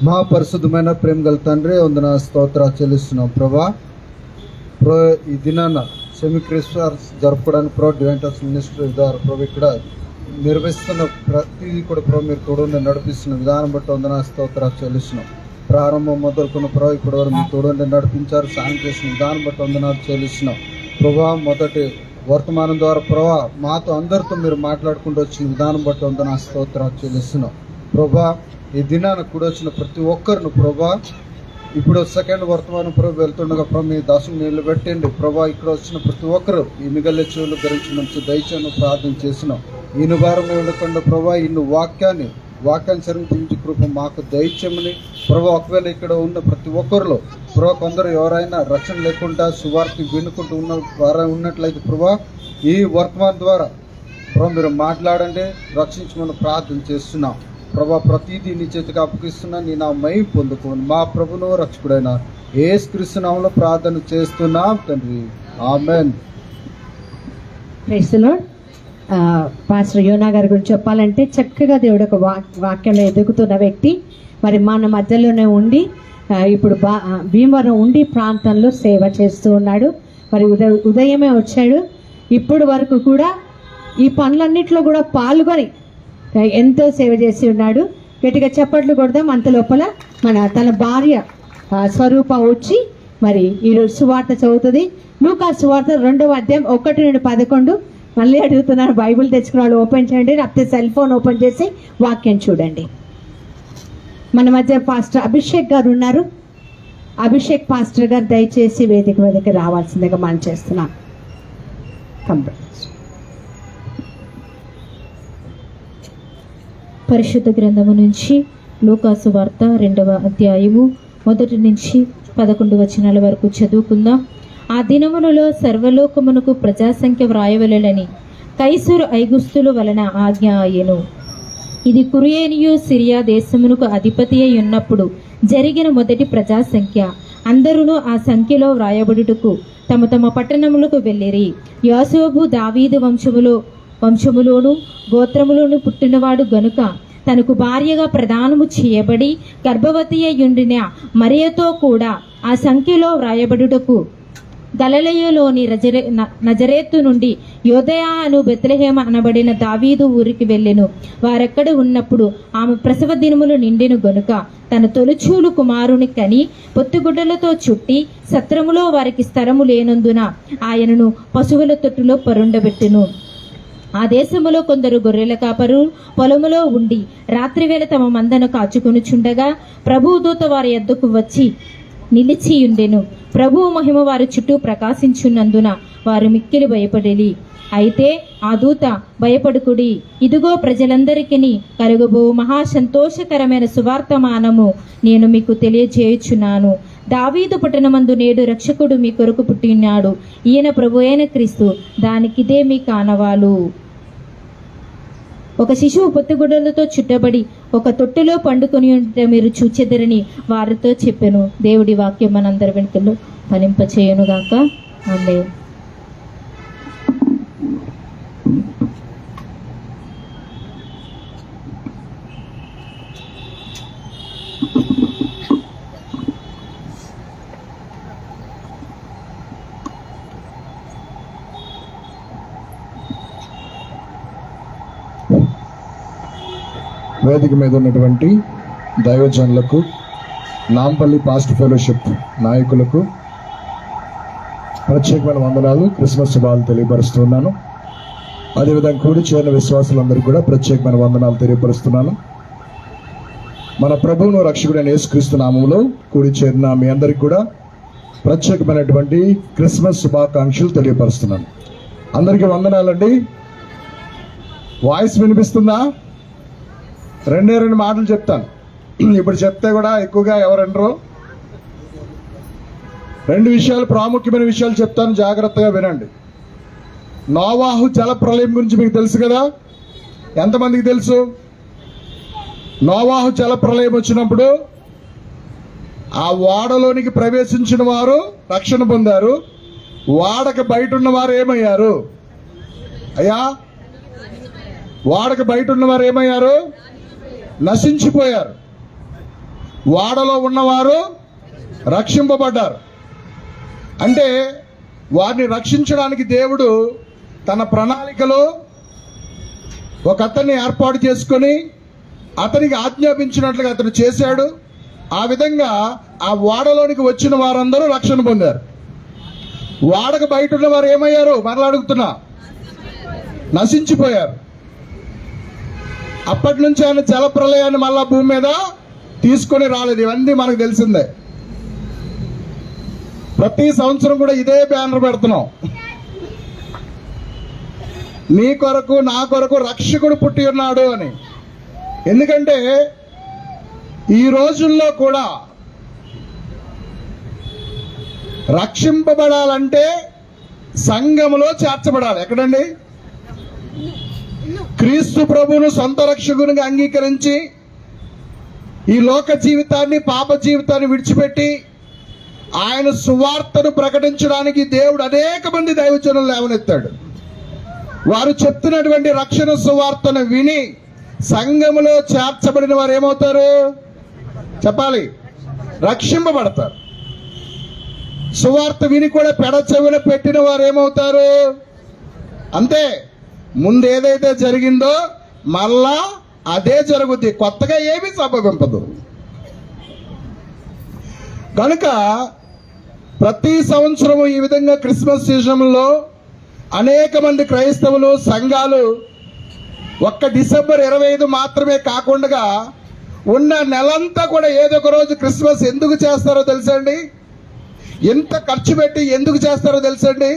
మా పరిశుద్ధమైన ప్రేమ గల తండ్రి వందన స్తోత్రాలు చెల్లిస్తున్నాం ప్రభా. ఈ దినాన సెమీ క్రిస్మస్ జరుపుకోవడానికి డివైన్ టచ్ మినిస్ట్రీ ద్వారా ప్రభు ఇక్కడ నిర్వహిస్తున్న ప్రతిదీ కూడా ప్రభు మీరు తోడుండి నడిపిస్తున్న విధానం బట్టి వందన స్తోత్రాలు చెల్లిస్తున్నాం. ప్రారంభం మొదలుకున్న ప్రభు ఇప్పుడు వరకు మీరు తోడుండి నడిపించారు, సాయం చేసిన విధానం బట్టి వందనాలు చెల్లిస్తున్నాం ప్రభా. మొదటి వర్తమానం ద్వారా ప్రభా మాతో అందరితో మీరు మాట్లాడుకుంటూ వచ్చిన విధానం బట్టి వందన స్తోత్రాలు చెల్లిస్తున్నాం ప్రభా. ఈ దినాన కూడా వచ్చిన ప్రతి ఒక్కరిని ప్రభా ఇప్పుడు సెకండ్ వర్తమానం ప్రభు వెళ్తుండగా ప్రభు మీ దాసుని నీళ్ళు పెట్టండి ప్రభా. ఇక్కడ వచ్చిన ప్రతి ఒక్కరు ఈ మిగల చెవులు గురించి మంచి దయచేను ప్రార్థన చేసినాం. ఈయన వారం ఉండకుండా ప్రభా ఇన్ని వాక్యానుసరించి కృప మాకు దయచేయమని ప్రభా. ఒకవేళ ఇక్కడ ఉన్న ప్రతి ఒక్కరిలో ప్రభా కొందరు ఎవరైనా రక్షణ లేకుండా సువార్త వినుకుంటూ ఉన్న వారు ఉన్నట్లయితే ప్రభా ఈ వర్తమానం ద్వారా ప్రభా మీరు మాట్లాడండి, రక్షించమని ప్రార్థన చేస్తున్నాం ప్రభా. ప్రతిదీ నీ చేతికి అప్పగిస్తున్నా, నీ నా మై పొందుకోని మా ప్రభును రక్షకుడైన యేసుక్రీస్తు నామములో ప్రార్థన చేస్తున్నాం తండ్రి, amen. Praise the Lord. Pastor Yona గారి గురించి చెప్పాలంటే చక్కగా దేవుడు ఒక వాక్యంలో ఎదుగుతున్న వ్యక్తి. మరి మన మధ్యలోనే ఉండి ఇప్పుడు భీమవరం ఉండి ప్రాంతంలో సేవ చేస్తూ ఉన్నాడు. మరి ఉదయమే వచ్చాడు. ఇప్పుడు వరకు కూడా ఈ పనులన్నిట్లో కూడా పాల్గొని ఎంతో సేవ చేసి ఉన్నాడు. గట్టిగా చప్పట్లు కొడదాం. అంత లోపల తన భార్య స్వరూప వచ్చి మరి ఈరోజు సువార్త చదువుతుంది. లూకాసు సువార్త 2వ అధ్యాయం 1 నుండి 11. మళ్ళీ అడుగుతున్నాను, బైబిల్ తెచ్చుకున్న వాళ్ళు ఓపెన్ చేయండి, లేకపోతే సెల్ ఫోన్ ఓపెన్ చేసి వాక్యం చూడండి. మన మధ్య పాస్టర్ అభిషేక్ గారు ఉన్నారు. అభిషేక్ పాస్టర్ గారు దయచేసి వేదిక మీదకి రావాల్సిందిగా మనం చేస్తున్నాం. పరిశుద్ధ గ్రంథము నుంచి లూకాసు వార్త 2వ అధ్యాయము 1 నుంచి 11 వచనాల వరకు చదువుకుందాం. ఆ దినములలో సర్వలోకమునకు ప్రజాసంఖ్య వ్రాయవలెనని కైసరు ఐగుస్తుల వలన ఆజ్ఞ అయ్యెను. ఇది కురేనియు సిరియా దేశమునకు అధిపతి అయి ఉన్నప్పుడు జరిగిన మొదటి ప్రజాసంఖ్య. అందరూ ఆ సంఖ్యలో వ్రాయబడుటకు తమ తమ పట్టణములకు వెళ్ళిరి. యోసేపు దావీదు వంశములోను గోత్రములోను పుట్టినవాడు గనుక తనకు భార్యగా ప్రదానము చేయబడి గర్భవతి అయ్యుండిన మరియతో కూడా ఆ సంఖ్యలో వ్రాయబడుటకు గలిలయలోని నజరేతు నుండి యోదయ అను బెత్లెహేమ అనబడిన దావీదు ఊరికి వెళ్ళెను. వారెక్కడ ఉన్నప్పుడు ఆమె ప్రసవ దినములు నిండెను గనుక తన తొలిచూలు కుమారుని కని పొత్తిగుడ్డలతో చుట్టి సత్రములో వారికి స్థలము లేనందున ఆయనను పశువుల తొట్టులో పరుండబెట్టెను. ఆ దేశములో కొందరు గొర్రెల కాపరు పొలములో ఉండి రాత్రివేళ తమ మందను కాచుకొనుచుండగా ప్రభువు దూత వారి యొద్దకు వచ్చి నిలిచియుండెను. ప్రభువు మహిమ వారి చుట్టూ ప్రకాశించున్నందున వారు మిక్కిలి భయపడేలి. అయితే ఆ దూత, భయపడుకుడి, ఇదిగో ప్రజలందరికీ కలుగబో మహా సంతోషకరమైన సువార్తమానము నేను మీకు తెలియజేయుచున్నాను. దావీదు పట్టణమందు నేడు రక్షకుడు మీ కొరకు పుట్టినాడు. ఈయన ప్రభు అయిన క్రీస్తు. దానికిదే మీ కానవాలు. ఒక శిశువు పొత్తిగుడ్డలతో చుట్టబడి ఒక తొట్టిలో పండుకొని ఉంటే మీరు చూచెదరని వారితో చెప్పెను. దేవుడి వాక్యం మనందరి వెనుకలు ఫలింపచేయునుగాక. ఆమేన్. వేదిక మీద ఉన్నటువంటి దైవజనులకు, నాంపల్లి పాస్ట్ ఫెలోషిప్ నాయకులకు ప్రత్యేకమైన వందనాలు, క్రిస్మస్ శుభాలు తెలియపరుస్తున్నాను. అదేవిధంగా కూడి చేరిన విశ్వాసులందరికీ కూడా ప్రత్యేకమైన వందనాలు తెలియపరుస్తున్నాను. మన ప్రభువును రక్షకుడైన యేసుక్రీస్తు నామములో కూడి చేరిన మీ అందరికీ కూడా ప్రత్యేకమైనటువంటి క్రిస్మస్ శుభాకాంక్షలు తెలియపరుస్తున్నాను. అందరికీ వందనాలండి. వాయిస్ వినిపిస్తుందా? రెండు మాటలు చెప్తాను. ఇప్పుడు చెప్తే కూడా ఎక్కువగా ఎవరంటారు. రెండు విషయాలు, ప్రాముఖ్యమైన విషయాలు చెప్తాను, జాగ్రత్తగా వినండి. నోవాహు జల ప్రళయం గురించి మీకు తెలుసు కదా? ఎంతమందికి తెలుసు? నోవాహు జల ప్రళయం వచ్చినప్పుడు ఆ ఓడలోనికి ప్రవేశించిన వారు రక్షణ పొందారు. వాడక బయట ఉన్న వారు ఏమయ్యారు? అయ్యా, వాడక బయట ఉన్నవారు ఏమయ్యారు? నశించిపోయారు. వాడలో ఉన్నవారు రక్షింపబడ్డారు. అంటే వారిని రక్షించడానికి దేవుడు తన ప్రణాళికలో ఒక అతన్ని ఏర్పాటు చేసుకొని అతనికి ఆజ్ఞాపించినట్లుగా అతను చేశాడు. ఆ విధంగా ఆ వాడలోనికి వచ్చిన వారందరూ రక్షణ పొందారు. వాడకు బయట ఉన్న వారు ఏమయ్యారు? మరలా అడుగుతున్నా, నశించిపోయారు. అప్పటి నుంచి ఆయన జల ప్రళయాన్ని మళ్ళా భూమి మీద తీసుకొని రాలేదు. ఇవన్నీ మనకు తెలిసిందే. ప్రతి సంవత్సరం కూడా ఇదే బ్యానర్ పెడుతున్నాం. నీ కొరకు నా కొరకు రక్షకుడు పుట్టి ఉన్నాడు అని. ఎందుకంటే ఈ రోజుల్లో కూడా రక్షింపబడాలంటే సంఘములో చేర్చబడాలి. ఎక్కడండి? క్రీస్తు ప్రభువును సొంత రక్షకునిగా అంగీకరించి ఈ లోక జీవితాన్ని, పాప జీవితాన్ని విడిచిపెట్టి ఆయన సువార్తను ప్రకటించడానికి దేవుడు అనేక మంది దైవజనులు లేవనెత్తాడు. వారు చెప్తున్నటువంటి రక్షణ సువార్తను విని సంఘములో చేర్చబడిన వారు ఏమవుతారు? చెప్పాలి, రక్షింపబడతారు. సువార్త విని కూడా పెడచెవిన పెట్టిన వారు ఏమవుతారు? అంతే, ముందు ఏదైతే జరిగిందో మళ్ళా అదే జరుగుద్ది, కొత్తగా ఏమీ సంభవింపదు. కనుక ప్రతి సంవత్సరము ఈ విధంగా క్రిస్మస్ సీజన్లో అనేక మంది క్రైస్తవులు, సంఘాలు ఒక్క డిసెంబర్ 25 మాత్రమే కాకుండా ఉన్న నెలంతా కూడా ఏదో ఒక రోజు క్రిస్మస్ ఎందుకు చేస్తారో తెలుసండి? ఎంత ఖర్చు పెట్టి ఎందుకు చేస్తారో తెలుసండి?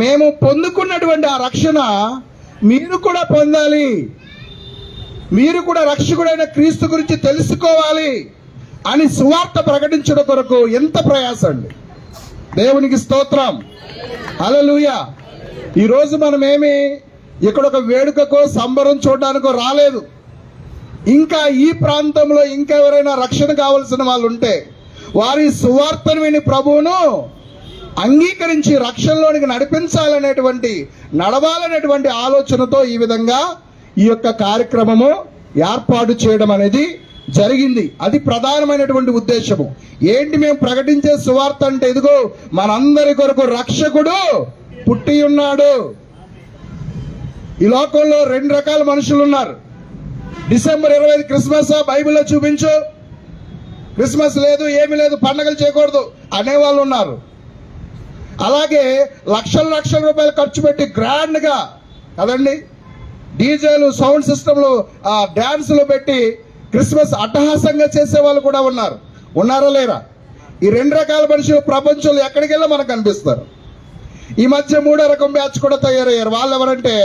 మేము పొందుకున్నటువంటి ఆ రక్షణ మీరు కూడా పొందాలి, మీరు కూడా రక్షకుడైన క్రీస్తు గురించి తెలుసుకోవాలి అని సువార్త ప్రకటించడం కొరకు ఎంత ప్రయాసం అండి. దేవునికి స్తోత్రం, హల్లెలూయా. ఈరోజు మనమేమి ఇక్కడ ఒక వేడుకకో సంబరం చూడడానికో రాలేదు. ఇంకా ఈ ప్రాంతంలో ఇంకెవరైనా రక్షణ కావలసిన వాళ్ళు ఉంటే వారి సువార్తను విని ప్రభువును అంగీకరించి రక్షణలోనికి నడవాలనేటువంటి ఆలోచనతో ఈ విధంగా ఈ యొక్క కార్యక్రమము ఏర్పాటు చేయడం అనేది జరిగింది. అది ప్రధానమైనటువంటి ఉద్దేశము. ఏంటి మేము ప్రకటించే సువార్త అంటే, ఇదిగో మనందరి కొరకు రక్షకుడు పుట్టి ఉన్నాడు. ఈ లోకంలో 2 రకాల మనుషులు ఉన్నారు. డిసెంబర్ 25 క్రిస్మస్ బైబిల్లో చూపించు, క్రిస్మస్ లేదు, ఏమీ లేదు, పండగలు చేయకూడదు అనేవాళ్ళు ఉన్నారు. అలాగే లక్షల రూపాయలు ఖర్చు పెట్టి గ్రాండ్ గా కదండి డీజేలు, సౌండ్ సిస్టంలు, డాన్సులు పెట్టి క్రిస్మస్ అట్టహాసంగా చేసే వాళ్ళు కూడా ఉన్నారు. ఉన్నారా లేరా? ఈ 2 రకాల మనుషులు ప్రపంచంలో ఎక్కడికి వెళ్ళా మనకు కనిపిస్తారు. ఈ మధ్య 3వ రకం బ్యాచ్ కూడా తయారయ్యారు. వాళ్ళు ఎవరంటే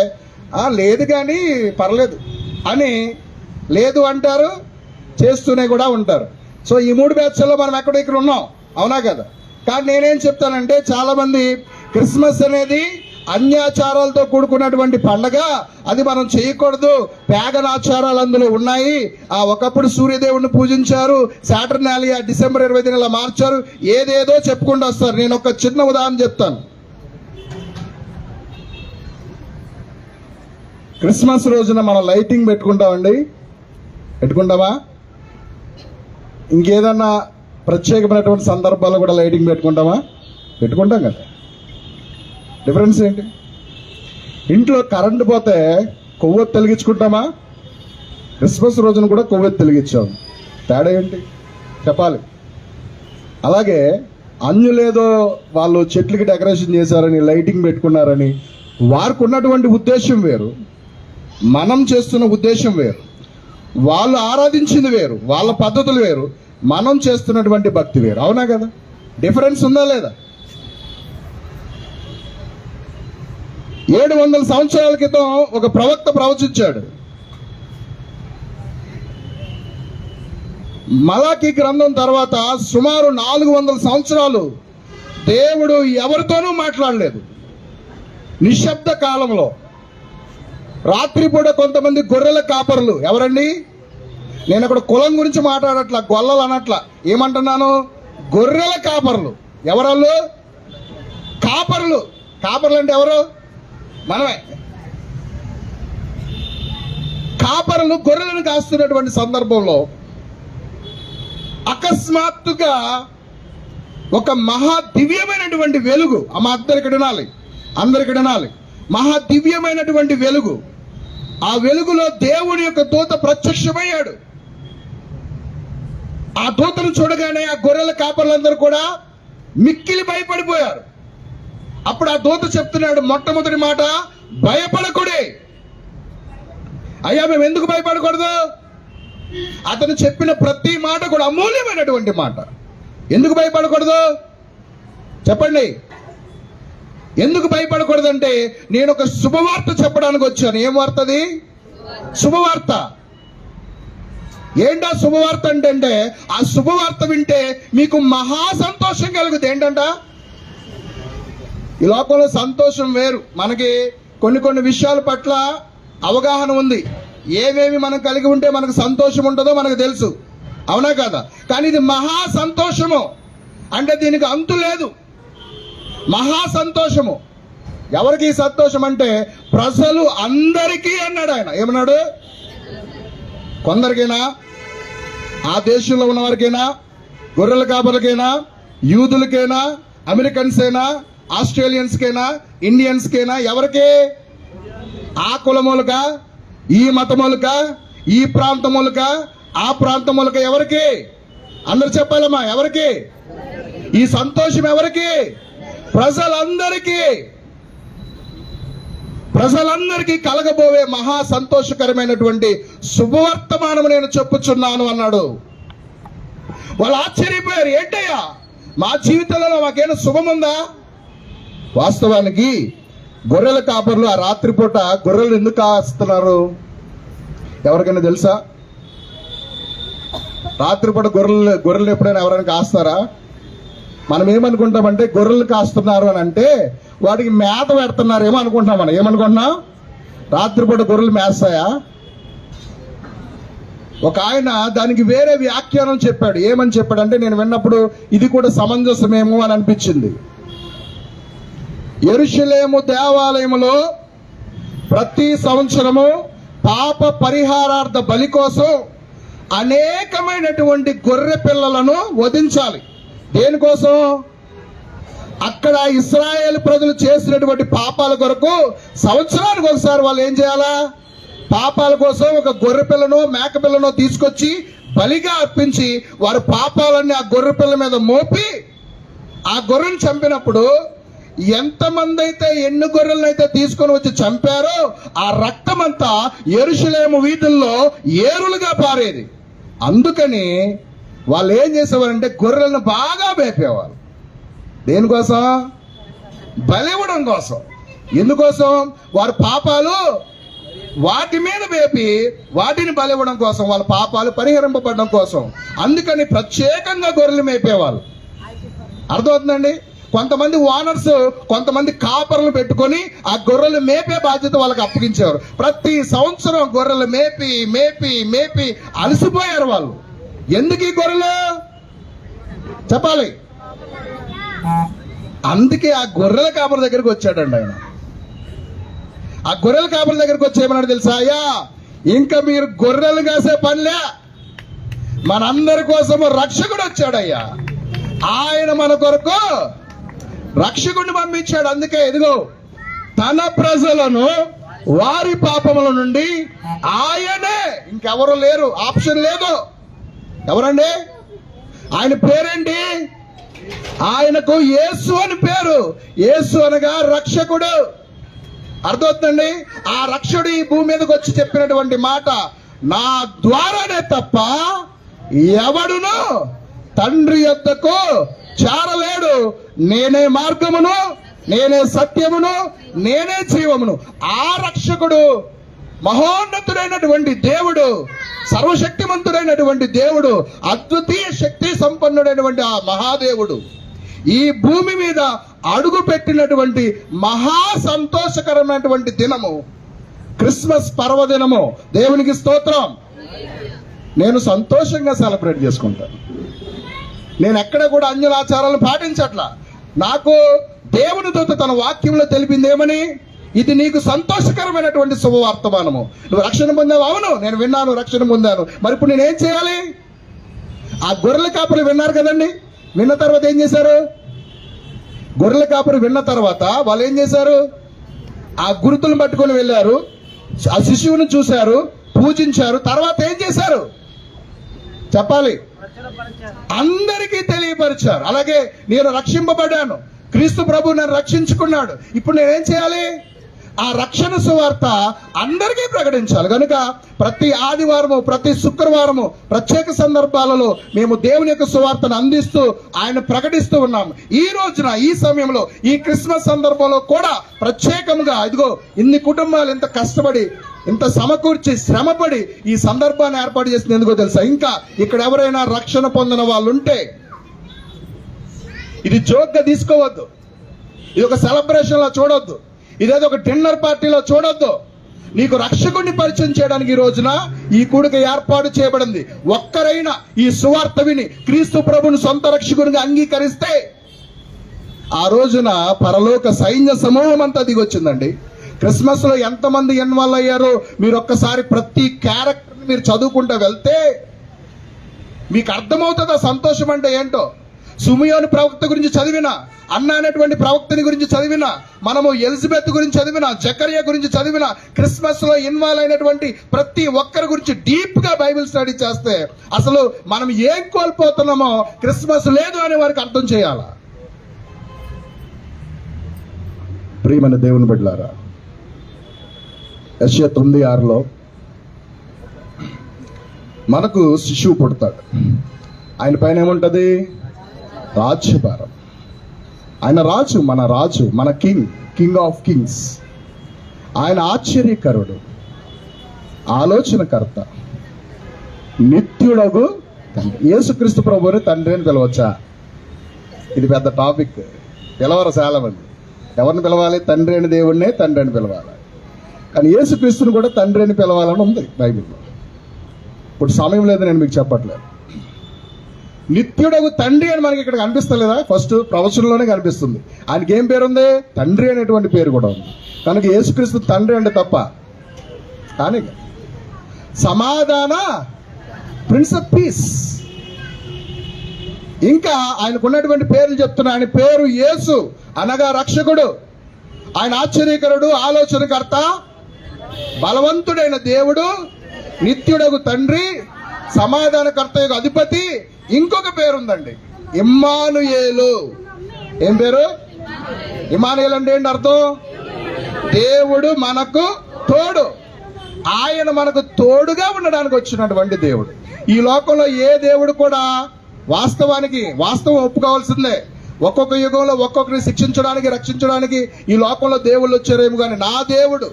లేదు కానీ పర్లేదు అని లేదు అంటారు, చేస్తూనే కూడా ఉంటారు. సో ఈ 3 బ్యాచ్ల్లో మనం ఇక్కడ ఉన్నాం, అవునా కదా? కానీ నేనేం చెప్తానంటే, చాలా మంది క్రిస్మస్ అనేది అన్యాచారాలతో కూడుకున్నటువంటి పండగ, అది మనం చేయకూడదు, ప్యాగన్ ఆచారాలు అందులో ఉన్నాయి. ఒకప్పుడు సూర్యదేవుడిని పూజించారు, సాటర్నాలియా డిసెంబర్ 25 ఇలా మార్చారు, ఏదేదో చెప్పుకుంటూ వస్తారు. నేను ఒక చిన్న ఉదాహరణ చెప్తాను. క్రిస్మస్ రోజున మనం లైటింగ్ పెట్టుకుంటామండి, పెట్టుకుంటామా? ఇంకేదన్నా ప్రత్యేకమైనటువంటి సందర్భాల్లో కూడా లైటింగ్ పెట్టుకుంటామా? పెట్టుకుంటాం కదా. డిఫరెన్స్ ఏంటి? ఇంట్లో కరెంటు పోతే కొవ్వొత్తి వెలిగించుకుంటామా? క్రిస్మస్ రోజున కూడా కొవ్వొత్తి వెలిగించాం. తేడా ఏంటి చెప్పాలి. అలాగే అన్యులేదో వాళ్ళు చెట్లకి డెకరేషన్ చేశారని, లైటింగ్ పెట్టుకున్నారని, వారికి ఉన్నటువంటి ఉద్దేశం వేరు, మనం చేస్తున్న ఉద్దేశం వేరు. వాళ్ళు ఆరాధించింది వేరు, వాళ్ళ పద్ధతులు వేరు, మనం చేస్తున్నటువంటి భక్తి వేరు. అవునా కదా? డిఫరెన్స్ ఉందా లేదా? 700 సంవత్సరాల క్రితం ఒక ప్రవక్త ప్రవచించాడు. మలాకీ గ్రంథం తర్వాత సుమారు 400 సంవత్సరాలు దేవుడు ఎవరితోనూ మాట్లాడలేదు. నిశ్శబ్ద కాలంలో రాత్రిపూట కొంతమంది గొర్రెల కాపరులు, ఎవరండి? నేను అక్కడ కులం గురించి మాట్లాడట్లా, గొల్లలు అనట్లా, ఏమంటున్నాను? గొర్రెల కాపరులు. ఎవరు? కాపరులు. కాపరులు అంటే ఎవరు? మనమే. కాపరులు గొర్రెలను కాస్తున్నటువంటి సందర్భంలో అకస్మాత్తుగా ఒక మహా దివ్యమైనటువంటి వెలుగు, అందరికి వినాలి, మహా దివ్యమైనటువంటి వెలుగు, ఆ వెలుగులో దేవుని యొక్క దూత ప్రత్యక్షమయ్యాడు. ఆ దూతను చూడగానే ఆ గొర్రెల కాపర్లందరూ కూడా మిక్కిలి భయపడిపోయారు. అప్పుడు ఆ దూత చెప్తున్నాడు, మొట్టమొదటి మాట, భయపడకూడే. అయ్యా, మేము ఎందుకు భయపడకూడదు? అతను చెప్పిన ప్రతి మాట కూడా అమూల్యమైనటువంటి మాట. ఎందుకు భయపడకూడదు చెప్పండి? ఎందుకు భయపడకూడదంటే, నేను ఒక శుభవార్త చెప్పడానికి వచ్చాను. ఏం వార్తది? శుభవార్త. ఏంటా శుభవార్త అంటే, ఆ శుభవార్త వింటే మీకు మహా సంతోషం కలుగుతుంది. ఏంటంట? ఈ లోకంలో సంతోషం వేరు. మనకి కొన్ని విషయాల పట్ల అవగాహన ఉంది. ఏమేమి మనం కలిగి ఉంటే మనకు సంతోషం ఉంటుందో మనకు తెలుసు, అవునా కదా? కానీ ఇది మహా సంతోషము అంటే దీనికి అంతు లేదు. మహా సంతోషము. ఎవరికి సంతోషం అంటే, ప్రజలు అందరికీ అన్నాడు ఆయన. ఏమన్నాడు? కొందరికైనా, ఆ దేశంలో ఉన్న వారికైనా, గొర్రెల కాపర్లకైనా, యూదులకైనా, అమెరికన్స్ అయినా, ఆస్ట్రేలియన్స్కైనా, ఇండియన్స్కైనా, ఎవరికి? ఆ కులములక, ఈ మతములక, ఈ ప్రాంతములక, ఆ ప్రాంతములక, ఎవరికి? అందరు చెప్పాలమ్మా, ఎవరికి ఈ సంతోషం? ఎవరికి? ప్రజలందరికీ కలగబోయే మహా సంతోషకరమైనటువంటి శుభవర్తమానము నేను చెప్పుచున్నాను అన్నాడు. వాళ్ళు ఆశ్చర్యపోయారు. ఏంటయ్యా, మా జీవితంలో మాకేమైనా శుభముందా? వాస్తవానికి గొర్రెల కాపర్లు ఆ రాత్రిపూట గొర్రెలు ఎందుకు కాస్తున్నారు ఎవరికైనా తెలుసా? రాత్రిపూట గొర్రెలు ఎప్పుడైనా ఎవరైనా కాస్తారా? మనం ఏమనుకుంటామంటే, గొర్రెలు కాస్తున్నారు అని అంటే వాటికి మేత పెడుతున్నారేమో అనుకుంటున్నాం. మనం ఏమనుకుంటున్నాం? రాత్రిపూట గొర్రెలు మేస్తాయా? ఒక ఆయన దానికి వేరే వ్యాఖ్యానం చెప్పాడు. ఏమని చెప్పాడంటే, నేను విన్నప్పుడు ఇది కూడా సమంజసమేమో అని అనిపించింది. యెరూషలేము దేవాలయములో ప్రతి సంవత్సరము పాప పరిహారార్థ బలి కోసం అనేకమైనటువంటి గొర్రె పిల్లలను వధించాలి. దేనికోసం? అక్కడ ఇశ్రాయేలు ప్రజలు చేసినటువంటి పాపాల కొరకు సంవత్సరానికి ఒకసారి వాళ్ళు ఏం చేయాలా? పాపాల కోసం ఒక గొర్రె పిల్లను మేక పిల్లను తీసుకొచ్చి బలిగా అర్పించి వారి పాపాలన్నీ ఆ గొర్రె పిల్ల మీద మోపి ఆ గొర్రెను చంపినప్పుడు ఎంతమంది అయితే ఎన్ని గొర్రెలను అయితే తీసుకొని వచ్చి చంపారో ఆ రక్తం అంతా యెరూషలేము వీధుల్లో ఏరులుగా పారేది. అందుకని వాళ్ళు ఏం చేసేవారంటే గొర్రెలను బాగా మేపేవారు. దేనికోసం? బలివ్వడం కోసం. ఎందుకోసం? వారి పాపాలు వాటి మీద వేపి వాటిని బలివ్వడం కోసం, వాళ్ళ పాపాలు పరిహరింపబడడం కోసం. అందుకని ప్రత్యేకంగా గొర్రెలు మేపేవాళ్ళు. అర్థమవుతుందండి? కొంతమంది ఓనర్స్ కొంతమంది కాపర్లు పెట్టుకొని ఆ గొర్రెలు మేపే బాధ్యత వాళ్ళకి అప్పగించేవారు. ప్రతి సంవత్సరం గొర్రెలు మేపి మేపి మేపి అలసిపోయారు వాళ్ళు. ఎందుకు ఈ గొర్రెలు చెప్పాలి? అందుకే ఆ గొర్రెల కాపరి దగ్గరికి వచ్చాడండి ఆయన. ఆ గొర్రెల కాపరి దగ్గరికి వచ్చి ఏమన్నాడు తెలుసా? అయ్యా, ఇంకా మీరు గొర్రెలు కాసే పనిలే, మనందరి కోసము రక్షకుడు వచ్చాడయ్యా. ఆయన మన కొరకు రక్షకుడిని పంపించాడు. అందుకే ఇదిగో తన ప్రజలను వారి పాపముల నుండి ఆయనే, ఇంకెవరు లేరు, ఆప్షన్ లేదు. ఎవరండి? ఆయన పేరేంటి? ఆయనకు యేసు అని పేరు. యేసు అనగా రక్షకుడు. అర్థమవుతుందండి? ఆ రక్షకుడు ఈ భూమి మీదకి వచ్చి చెప్పినటువంటి మాట, నా ద్వారానే తప్ప ఎవడును తండ్రి యొద్దకు చేరలేడు. నేనే మార్గమును, నేనే సత్యమును, నేనే జీవమును. ఆ రక్షకుడు మహోన్నతుడైనటువంటి దేవుడు, సర్వశక్తిమంతుడైనటువంటి దేవుడు, అద్వితీయ శక్తి సంపన్నుడైనటువంటి ఆ మహాదేవుడు ఈ భూమి మీద అడుగు పెట్టినటువంటి మహా సంతోషకరమైనటువంటి దినము క్రిస్మస్ పర్వదినము. దేవునికి స్తోత్రం. నేను సంతోషంగా సెలబ్రేట్ చేసుకుంటాను. నేను ఎక్కడ కూడా అన్యుల ఆచారాలను పాటించట్లా. నాకు దేవుని దూత తన వాక్యంలో తెలిపింది ఏమని? ఇది నీకు సంతోషకరమైనటువంటి శుభవర్తమానము. నువ్వు రక్షణ పొందావు. అవును, నేను విన్నాను, రక్షణ పొందాను. మరి ఇప్పుడు నేనేం చేయాలి? ఆ గొర్రెల కాపరి విన్నారు కదండి. విన్న తర్వాత ఏం చేశారు? గొర్రెల కాపరి విన్న తర్వాత వాళ్ళు ఏం చేశారు? ఆ గుర్తులను పట్టుకొని వెళ్ళారు, ఆ శిశువుని చూశారు, పూజించారు. తర్వాత ఏం చేశారు చెప్పాలి? అందరికీ తెలియపరిచారు. అలాగే నేను రక్షింపబడ్డాను, క్రీస్తు ప్రభు నన్ను రక్షించుకున్నాడు, ఇప్పుడు నేనేం చేయాలి? ఆ రక్షణ సువార్త అందరికీ ప్రకటించాలి. కనుక ప్రతి ఆదివారము, ప్రతి శుక్రవారము ప్రత్యేక సందర్భాలలో మేము దేవుని యొక్క సువార్తను అందిస్తూ ఆయన ప్రకటిస్తూ ఉన్నాము. ఈ రోజున ఈ సమయంలో ఈ క్రిస్మస్ సందర్భంలో కూడా ప్రత్యేకంగా ఇదిగో ఇన్ని కుటుంబాలు ఎంత కష్టపడి ఇంత సమకూర్చి శ్రమపడి ఈ సందర్భాన్ని ఏర్పాటు చేసింది ఎందుకో తెలుసా? ఇంకా ఇక్కడ ఎవరైనా రక్షణ పొందిన వాళ్ళు ఉంటే ఇది జోక్గా తీసుకోవద్దు, ఇది ఒక సెలబ్రేషన్ లా చూడొద్దు, ఇదేదో ఒక డిన్నర్ పార్టీలో చూడొద్దు. నీకు రక్షకుడిని పరిచయం చేయడానికి ఈ రోజున ఈ కూడిక ఏర్పాటు చేయబడింది. ఒక్కరైనా ఈ సువార్త విని క్రీస్తు ప్రభుని సొంత రక్షకునిగా అంగీకరిస్తే ఆ రోజున పరలోక సైన్య సమూహం అంతా దిగొచ్చిందండి. క్రిస్మస్ లో ఎంతమంది ఇన్వాల్వ్ అయ్యారో మీరు ఒక్కసారి ప్రతి క్యారెక్టర్ మీరు చదువుకుంటూ వెళ్తే మీకు అర్థమవుతుంది ఆ సంతోషం అంటే ఏంటో. సుమియోని ప్రవక్త గురించి చదివిన, అన్న అనేటువంటి ప్రవక్తని గురించి చదివిన, మనము ఎలిజబెత్ గురించి చదివిన, జకరియా గురించి చదివిన, క్రిస్మస్ లో ఇన్వాల్వ్ అయినటువంటి ప్రతి ఒక్కరి గురించి డీప్ గా బైబిల్ స్టడీ చేస్తే అసలు మనం ఏం కోల్పోతున్నామో క్రిస్మస్ లేదు అనే వారికి అర్థం చేయాలా. ప్రియమైన దేవుని బిడ్డలారా, యెషయా 9:6 మనకు శిశువు పుడతాడు. ఆయన పైన ఏముంటది? రాజ్యభారం. ఆయన రాజు, మన రాజు, మన కింగ్ ఆఫ్ కింగ్స్. ఆయన ఆశ్చర్యకరుడు, ఆలోచనకర్త, నిత్యుడగు తండ్రి. యేసుక్రీస్తు ప్రభువుని తండ్రి అని పిలవచ్చా? ఇది పెద్ద టాపిక్. పిలవరు చాలా మంది. ఎవరిని పిలవాలి? తండ్రి అని దేవుడినే తండ్రి అని పిలవాలి. కానీ యేసుక్రీస్తుని కూడా తండ్రి అని పిలవాలని ఉంది బైబిల్లో. ఇప్పుడు సమయం లేదు, నేను మీకు చెప్పట్లేదు. నిత్యుడగు తండ్రి అని మనకి ఇక్కడ కనిపిస్తలేదా? ఫస్ట్ ప్రవచనంలోనే కనిపిస్తుంది. ఆయనకి ఏం పేరు ఉంది? తండ్రి అనేటువంటి పేరు కూడా ఉంది. కనుక యేసుక్రీస్తు తండ్రి అంటే తప్ప కానీ సమాధాన ప్రిన్స్ ఆఫ్ పీస్. ఇంకా ఆయనకు ఉన్నటువంటి పేర్లు చెప్తున్నా. ఆయన పేరు యేసు అనగా రక్షకుడు. ఆయన ఆశ్చర్యకరుడు, ఆలోచనకర్త, బలవంతుడైన దేవుడు, నిత్యుడగు తండ్రి, సమాధానకర్త యొక్క అధిపతి. ఇంకొక పేరు ఉందండి, ఇమ్మానుయేలు. ఏం పేరు? ఇమ్మానుయేలు అంటే ఏంటి అర్థం? దేవుడు మనకు తోడు. ఆయన మనకు తోడుగా ఉండడానికి వచ్చినటువంటి దేవుడు. ఈ లోకంలో ఏ దేవుడు కూడా వాస్తవం ఒప్పుకోవాల్సిందే. ఒక్కొక్క యుగంలో ఒక్కొక్కరిని శిక్షించడానికి, రక్షించడానికి ఈ లోకంలో దేవుళ్ళు వచ్చారేమో కానీ నా దేవుడు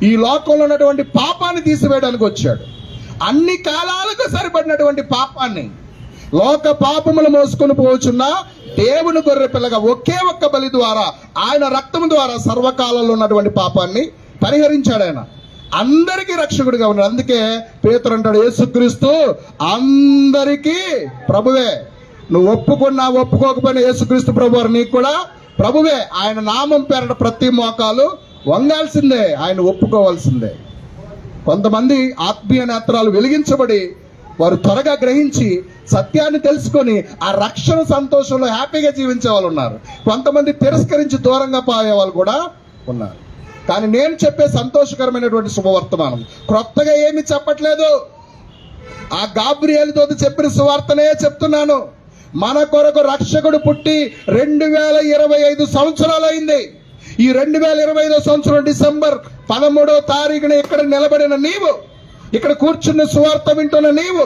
ఈ లోకంలో ఉన్నటువంటి పాపాన్ని తీసివేయడానికి వచ్చాడు. అన్ని కాలాలకు సరిపడినటువంటి పాపాన్ని, లోక పాపములు మోసుకొని పోవచ్చున్న దేవుని గొర్రె పిల్లగా ఒకే ఒక్క బలి ద్వారా, ఆయన రక్తం ద్వారా సర్వకాలంలో ఉన్నటువంటి పాపాన్ని పరిహరించాడు. ఆయన అందరికీ రక్షకుడిగా ఉన్నాడు. అందుకే పేతురు అంటాడు, యేసుక్రీస్తు అందరికీ ప్రభువే. నువ్వు ఒప్పుకున్నా ఒప్పుకోకపోయినా యేసుక్రీస్తు ప్రభు నీకు కూడా ప్రభువే. ఆయన నామం పేరట ప్రతి మోకాలు వంగాల్సిందే, ఆయన ఒప్పుకోవాల్సిందే. కొంతమంది ఆత్మీయ నేత్రాలు వెలిగించబడి వారు త్వరగా గ్రహించి సత్యాన్ని తెలుసుకొని ఆ రక్షణ సంతోషంలో హ్యాపీగా జీవించే వాళ్ళు ఉన్నారు. కొంతమంది తిరస్కరించి దూరంగా పోయే వాళ్ళు కూడా ఉన్నారు. కానీ నేను చెప్పే సంతోషకరమైనటువంటి శుభవర్తమానం క్రొత్తగా ఏమి చెప్పట్లేదు. ఆ గాబ్రియేలుతో చెప్పిన సువార్తనే చెప్తున్నాను. మన కొరకు రక్షకుడు పుట్టి 2025 సంవత్సరాలు అయింది. ఈ 2025 సంవత్సరం డిసెంబర్ 13వ తారీఖున ఇక్కడ నిలబడిన నీవు, ఇక్కడ కూర్చున్న సువార్త వింటున్న నీవు,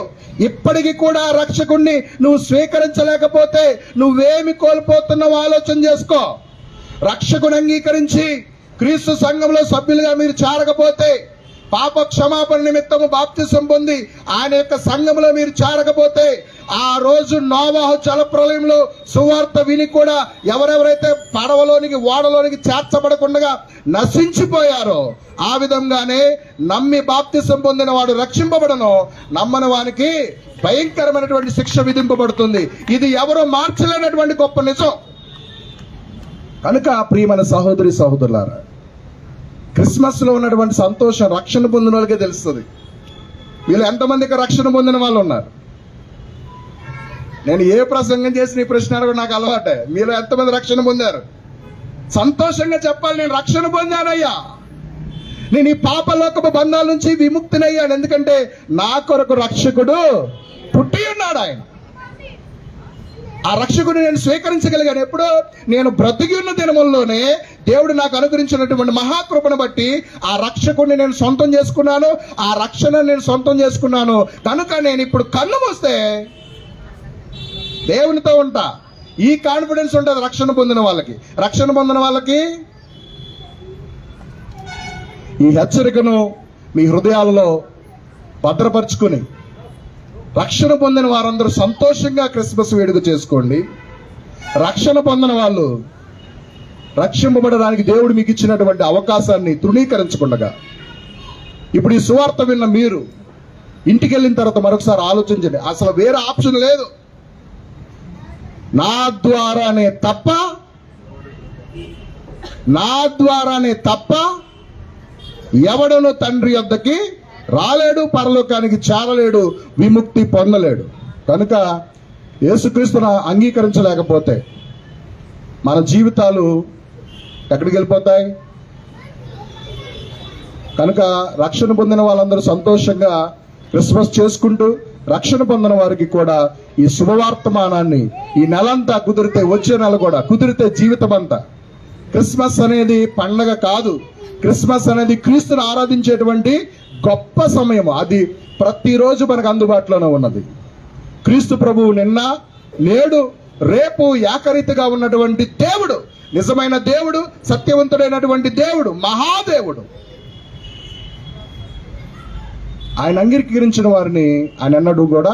ఇప్పటికీ కూడా రక్షకుణ్ణి నువ్వు స్వీకరించలేకపోతే నువ్వేమి కోల్పోతున్నావు ఆలోచన చేసుకో. రక్షకుని అంగీకరించి క్రీస్తు సంఘంలో సభ్యులుగా మీరు చేరకపోతే, పాప క్షమాపణ నిమిత్తము బాప్తిసం పొంది ఆయన యొక్క సంఘంలో మీరు చేరకపోతే, ఆ రోజు నోవాహు జలప్రలయంలో సువార్త విని కూడా ఎవరెవరైతే పడవలోనికి ఓడలోనికి చేర్చబడకుండా నశించిపోయారో, ఆ విధంగానే నమ్మి బాప్తిసం పొందిన వాడు రక్షింపబడను, నమ్మని వానికి భయంకరమైనటువంటి శిక్ష విధింపబడుతుంది. ఇది ఎవరో మార్చలేనటువంటి గొప్ప నిజం. కనుక ప్రియమైన సహోదరి సహోదరులారా, క్రిస్మస్ లో ఉన్నటువంటి సంతోషం రక్షణ పొందిన వాళ్ళకే తెలుస్తుంది. వీళ్ళు ఎంతమందికి రక్షణ పొందిన వాళ్ళు ఉన్నారు? నేను ఏ ప్రసంగం చేసిన ఈ ప్రశ్న కూడా నాకు అలవాటే. మీలో ఎంతమంది రక్షణ పొందారు? సంతోషంగా చెప్పాలి, నేను రక్షణ పొందానయ్యా, నేను ఈ పాపలోకపు బంధాల నుంచి విముక్తినయ్యాను. ఎందుకంటే నా కొరకు రక్షకుడు పుట్టి ఉన్నాడు. ఆయన ఆ రక్షకుడిని నేను స్వీకరించగలిగాను. ఎప్పుడో నేను బ్రతికి ఉన్న దినముల్లోనే దేవుడు నాకు అనుగ్రహించినటువంటి మహాకృపను బట్టి ఆ రక్షకుడిని నేను సొంతం చేసుకున్నాను, ఆ రక్షణ నేను సొంతం చేసుకున్నాను. కనుక నేను ఇప్పుడు కన్ను మూస్తే దేవునితో ఉంటా. ఈ కాన్ఫిడెన్స్ ఉంటుంది రక్షణ పొందిన వాళ్ళకి. రక్షణ పొందిన వాళ్ళకి ఈ హెచ్చరికను మీ హృదయాలలో భద్రపరుచుకుని రక్షణ పొందిన వారందరూ సంతోషంగా క్రిస్మస్ వేడుక చేసుకోండి. రక్షణ పొందిన వాళ్ళు రక్షింపబడడానికి దేవుడు మీకు ఇచ్చినటువంటి అవకాశాన్ని తృణీకరించకుండా, ఇప్పుడు ఈ సువార్త విన్న మీరు ఇంటికి వెళ్ళిన తర్వాత మరొకసారి ఆలోచించండి. అసలు వేరే ఆప్షన్ లేదు. నా ద్వారానే తప్ప ఎవడను తండ్రి యొద్దకి రాలేడు, పరలోకానికి చేరలేడు, విముక్తి పొందలేడు. కనుక యేసుక్రీస్తును అంగీకరించలేకపోతే మన జీవితాలు ఎక్కడికి వెళ్ళిపోతాయి? కనుక రక్షణ పొందిన వాళ్ళందరూ సంతోషంగా క్రిస్మస్ చేసుకుంటూ, రక్షణ పొందిన వారికి కూడా ఈ శుభవార్తమానాన్ని ఈ నెలంతా కుదిరితే, వచ్చే నెల కూడా కుదిరితే, జీవితం అంతా. క్రిస్మస్ అనేది పండగ కాదు. క్రిస్మస్ అనేది క్రీస్తుని ఆరాధించేటువంటి గొప్ప సమయం. అది ప్రతిరోజు మనకు అందుబాటులోనే ఉన్నది. క్రీస్తు ప్రభువు నిన్న, నేడు, రేపు ఏకరీతిగా ఉన్నటువంటి దేవుడు, నిజమైన దేవుడు, సత్యవంతుడైనటువంటి దేవుడు, మహాదేవుడు. ఆయన అంగీకరించిన వారిని ఆయన ఎన్నడూ కూడా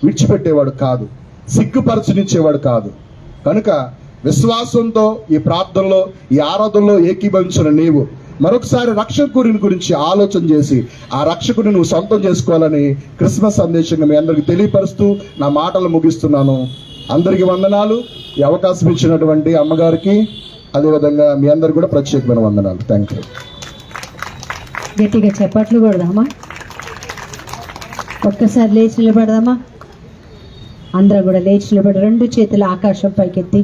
విడిచిపెట్టేవాడు కాదు, సిగ్గుపరచనిచ్చేవాడు కాదు. కనుక విశ్వాసంతో ఈ ప్రార్థనలో, ఈ ఆరాధనలో ఏకీభవించిన నీవు మరొకసారి రక్షకుని గురించి ఆలోచన చేసి ఆ రక్షకుని నువ్వు సొంతం చేసుకోవాలని క్రిస్మస్ సందేశంగా మీ అందరికి తెలియపరుస్తూ నా మాటలు ముగిస్తున్నాను. అందరికీ వందనాలు. ఈ అవకాశం ఇచ్చినటువంటి అమ్మగారికి, అదేవిధంగా మీ అందరికి కూడా ప్రత్యేకమైన వందనాలు. Thank you. గట్టిగా చప్పట్లు కొడదామా? ఒక్కసారి లేచి నిలబడదామా? అందరూ కూడా లేచి నిలబడి 2 చేతులు ఆకాశం పైకెత్తి,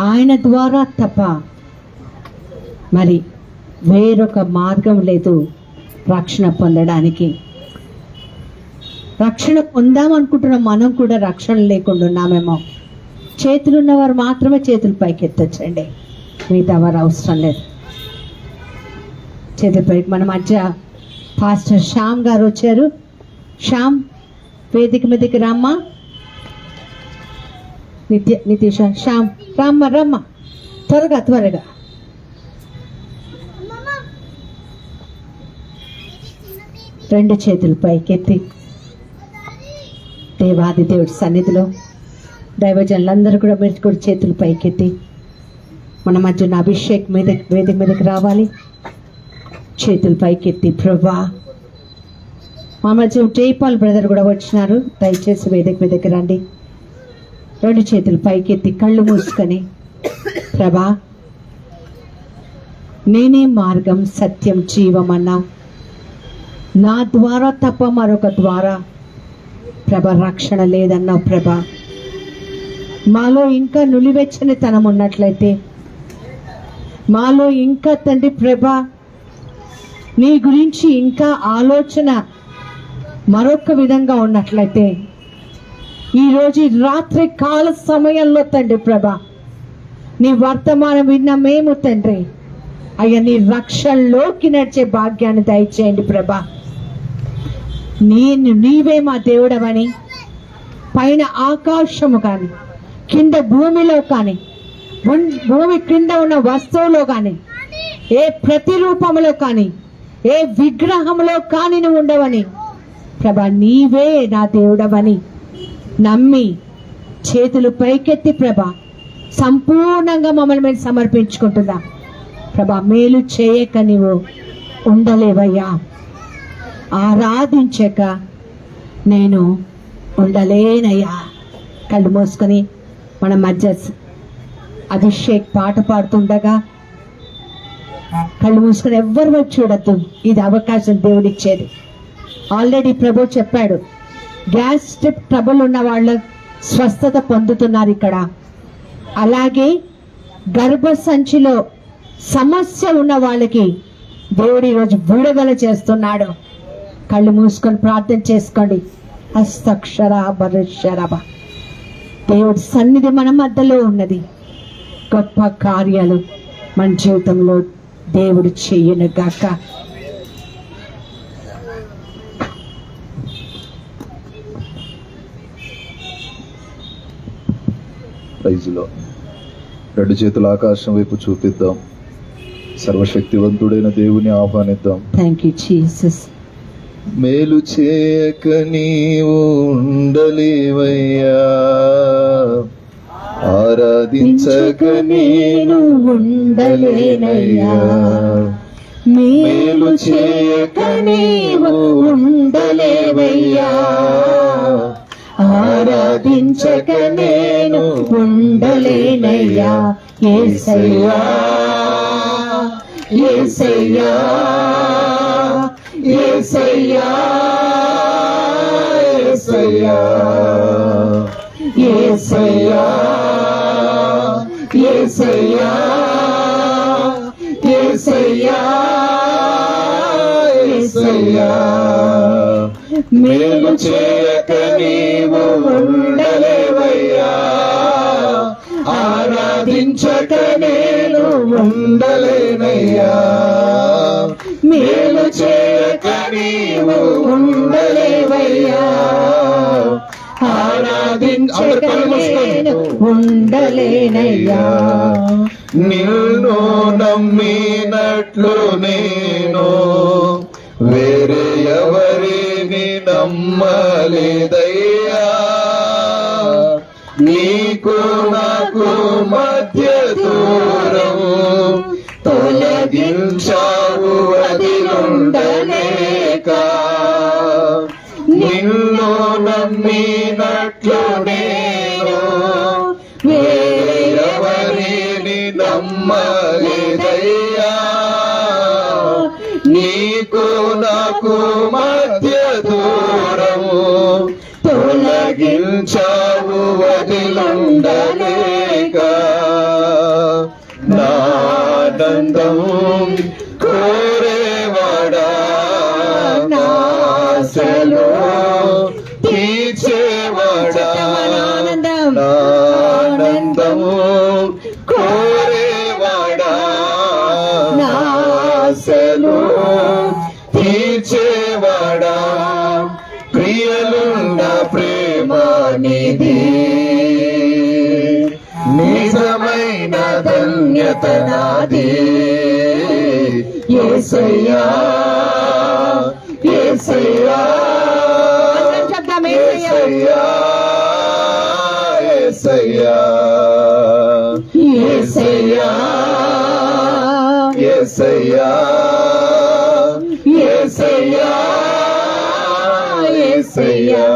ఆయన ద్వారా తప్ప మరి వేరొక మార్గం లేదు రక్షణ పొందడానికి. రక్షణ పొందామనుకుంటున్నాం, మనం కూడా రక్షణ లేకుండా ఉన్నామేమో. చేతులు ఉన్నవారు మాత్రమే చేతులు పైకెత్తొచ్చండి, మిగతా వారు అవసరం లేదు. చేతులు పైకి. మన మధ్య పాస్టర్ శ్యామ్ గారు వచ్చారు. శ్యామ్, వేదిక మీదకి రామ్మా. నితీష్, శ్యామ్ రమ్మ త్వరగా. 2 చేతులు పైకెత్తి దేవాది దేవుడి సన్నిధిలో దైవజనులందరూ కూడా మీరు కూడా చేతులు పైకెత్తి మన మధ్య ఉన్న అభిషేక్ వేదిక మీదకి రావాలి. చేతులు పైకెత్తి, ప్రభా మా మధ్య జైపాల్ బ్రదర్ కూడా వచ్చినారు, దయచేసి వేదిక మీదకి రండి. 2 చేతులు పైకెత్తి కళ్ళు మూసుకొని, ప్రభా నేనే మార్గం సత్యం జీవం అన్నావు, నా ద్వారా తప్ప మరొక ద్వారా ప్రభ రక్షణ లేదన్నావు. ప్రభా మాలో ఇంకా నులివెచ్చనితనం ఉన్నట్లయితే, మాలో ఇంకా తండ్రి ప్రభ నీ గురించి ఇంకా ఆలోచన మరొక విధంగా ఉన్నట్లయితే, ఈరోజు రాత్రి కాల సమయంలో తండ్రి ప్రభ నీ వర్తమానం విన్న మేము తండ్రి అయ్యా నీ రక్షణలోకి నడిచే భాగ్యాన్ని దయచేయండి ప్రభా. నీవే మా దేవుడవని పైన ఆకాశము కానీ కింద భూమిలో కానీ భూమి క్రింద ఉన్న వస్తువులో కానీ ఏ ప్రతిరూపములో కానీ ఏ విగ్రహంలో కానీ నువ్వు ఉండవని ప్రభా, నీవే నా దేవుడవని నమ్మి చేతులు పైకెత్తి ప్రభా సంపూర్ణంగా మమ్మల్ని మేము సమర్పించుకుంటున్నా. ప్రభా మేలు చేయక నీవు ఉండలేవయ్యా, ఆరాధించక నేను ఉండలేనయ్యా. కళ్ళు మూసుకొని మన మధ్య అభిషేక్ పాట పాడుతుండగా కళ్ళు మూసుకొని ఎవ్వరు వైపు చూడద్దు, ఇది అవకాశం దేవుడిచ్చేది. ఆల్రెడీ ప్రభు చెప్పాడు, గ్యాస్ ట్రబుల్ ఉన్న వాళ్ళ స్వస్థత పొందుతున్నారు ఇక్కడ. అలాగే గర్భసంచిలో సమస్య ఉన్న వాళ్ళకి దేవుడు ఈరోజు విడుదల చేస్తున్నాడు. కళ్ళు మూసుకొని ప్రార్థన చేసుకోండి. హస్తక్షర బరుషరబ, దేవుడి సన్నిధి మన మధ్యలో ఉన్నది. గొప్ప కార్యాలు మన జీవితంలో దేవుడు చెయ్యను గాక. ప్రైజులో 2 చేతుల ఆకాశం వైపు చూపిద్దాం. సర్వశక్తివంతుడైన దేవుని ఆహ్వానిద్దాం. Thank you Jesus. మేలు చేయక నీవు ఉండలేవయ్యా, ఆరాధించక నేను ఉండలేనయ్యా. మేలు చేయక నీవు ఉండలేవయ్యా, ఆరాధించక నేను ఉండలేనయ్యా. యేసయ్యా యేసయ్యా యేసయ్యా యేసయ్యా యేసయ్యా యేసయ్యా యేసయ్యా యేసయ్యా. మేలు చేయక నీవు ఉండలేవయ్యా, ఆరాధించక నేను ఉండలేనయ్యా. మేలు చేయక నీవు ఉండలేవయ్యా, ఆరాధించక నేను ఉండలేనయ్యా. నిన్ను నమ్మినట్లు నేను వేరే ఎవరిని నమ్మలేదయ్యా. నీకు నాకు మధ్య దూరం తొలగించావు అది ఉండలేక. నిన్ను నమ్మినట్లు నేను వేరే ఎవరిని నమ్మలేదయ్యా. నీకు నాకు మధ్య దూరము తొలగించావు వదిలుండలేక నానందం కోరేవాడా నాశలో తీర్చేవాడా నానందము కోరేవాడా నాశలో తీర్చేవాడా ప్రియలుండ ప్రేమ నిధి నిజమైన ధన్యత నాది యేసయ్యా యేసయ్యా యేసయ్యా యేసయ్యా యేసయ్యా యేసయ్యా యేసయ్యా యేసయ్యా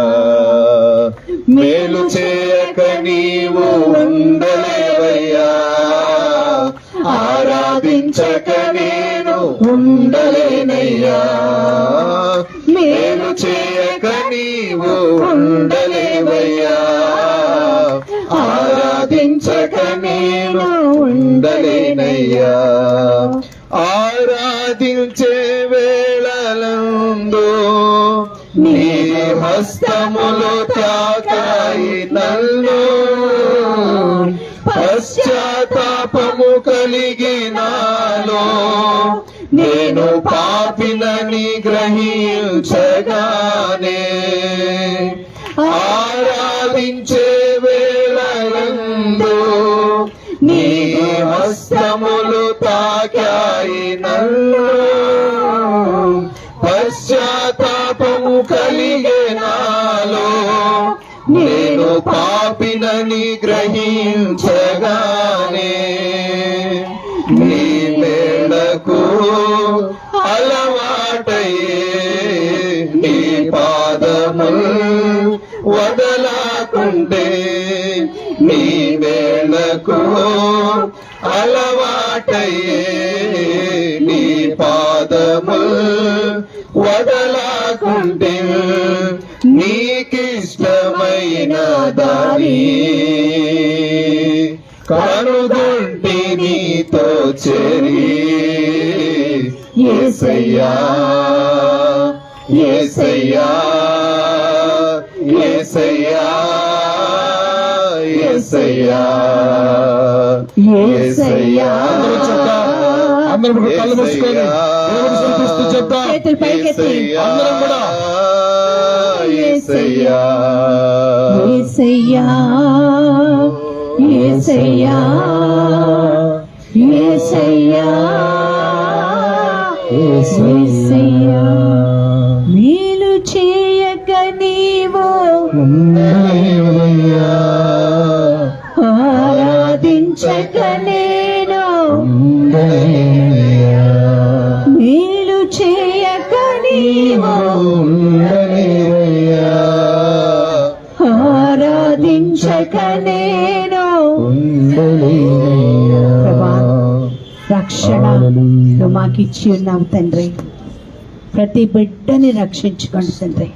మేలు చేయక నీవు ఉండలేవయ్యా ఆరాధించక నేను ఉండలేనయ్యా మేలు చేయక నీవు ఉండలేవయ్యా ఆరాధించక నేను ఉండలేనయ్యా ఆరాధించే వేళలందు నీ హస్తములు తాకాయి నన్ను పశ్చాత్తాపము కలిగినాలో నేను పాపినని గ్రహించగానే ఆరాధించే వేళలందు నీ హస్తములు తాకాయి నన్ను పశ్చాత్తాపము కలిగినాలో నేను పాపినని గ్రహించగానే నీ మేళకు అలవాటయ్యే నీ పాదముల్ వదలాకుంటే నీ మేళకు అలవాటయ్యే నీ పాదముల్ వదలాకుంటే నీకిష్టమైన దారి కనుగొంటి నీతో చేరి యేసయ్యా యేసయ్యా యేసయ్యా యేసయ్యా యేసయ్యా అందరూ కళ్ళు మూసుకొని దేవుని స్తుతిస్తూ చెప్తాం చేతులు పైకెత్తి అందరం కూడా యేసయ్యా యేసయ్యా యేసయ్యా యేసయ్యా యేసయ్యా మేలు చేయక నీవు ఉండలేవయ్యా ఆరాధించక నేను ఉండలేవయ్యా మేలు చేయక నీవు ఉండలేవయ్యా ఆరాధించక నేను ఉండలేవయ్యా ప్రభా, రక్షణ నువ్వు మాకు ఇచ్చి ఉన్నావు తండ్రి. ప్రతి బిడ్డని రక్షించుకోండి తండ్రి.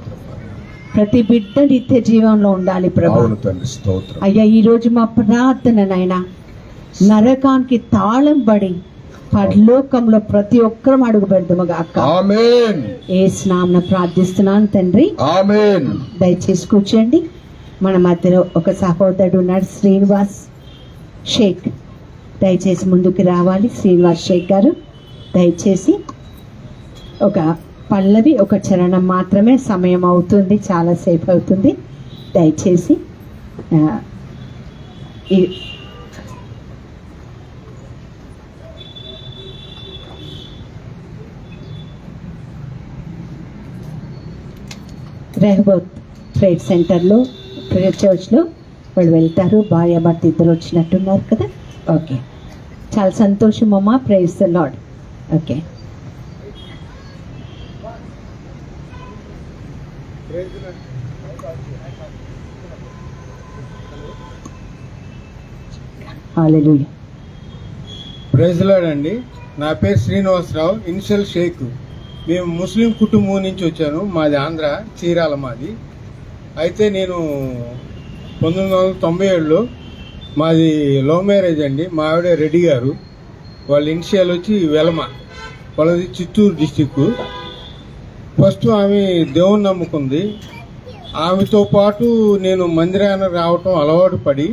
ప్రతి బిడ్డ నిత్య జీవంలో ఉండాలి ప్రభా. అవును తండ్రి స్తోత్రం అయ్యా ఈరోజు మా ప్రార్థన నాయనా నరకానికి తాళం పడి పరలోకంలో ప్రతి ఒక్కరం అడుగు పెడదాము గాక. ఆమేన్ యేసు నామమున ప్రార్థిస్తున్నాను తండ్రి. ఆమేన్ దయచేసి కూర్చోండి. మన మధ్యలో ఒక సహోదరుడు ఉన్నాడు, శ్రీనివాస్ షేక్. దయచేసి ముందుకు రావాలి. శ్రీనివాస్ షేక్ గారు దయచేసి ఒక పల్లవి ఒక చరణం మాత్రమే, సమయం అవుతుంది, చాలాసేపు అవుతుంది. దయచేసి రెహబోత్ ట్రేడ్ సెంటర్లో ప్రేయర్ చర్చ్లో వాళ్ళు వెళ్తారు. భార్య భర్త ఇద్దరు వచ్చినట్టున్నారు కదా. ఓకే, చాలా సంతోషం అమ్మ. Praise the lord. Okay, hallelujah. Praise lord అండి. నా పేరు శ్రీనివాసరావు, ఇనిషియల్ షేక్. మేము ముస్లిం కుటుంబం నుంచి వచ్చాను. మాది ఆంధ్ర, చీరాల మాది. అయితే నేను 1997లో మాది లవ్ మ్యారేజ్ అండి. మా ఆవిడ రెడ్డి గారు, వాళ్ళ ఇనిషియల్ వచ్చి వెలమ, వాళ్ళది చిత్తూరు డిస్టిక్. ఫస్ట్ ఆమె దేవుని నమ్ముకుంది. ఆమెతో పాటు నేను మందిరానికి రావటం అలవాటు పడి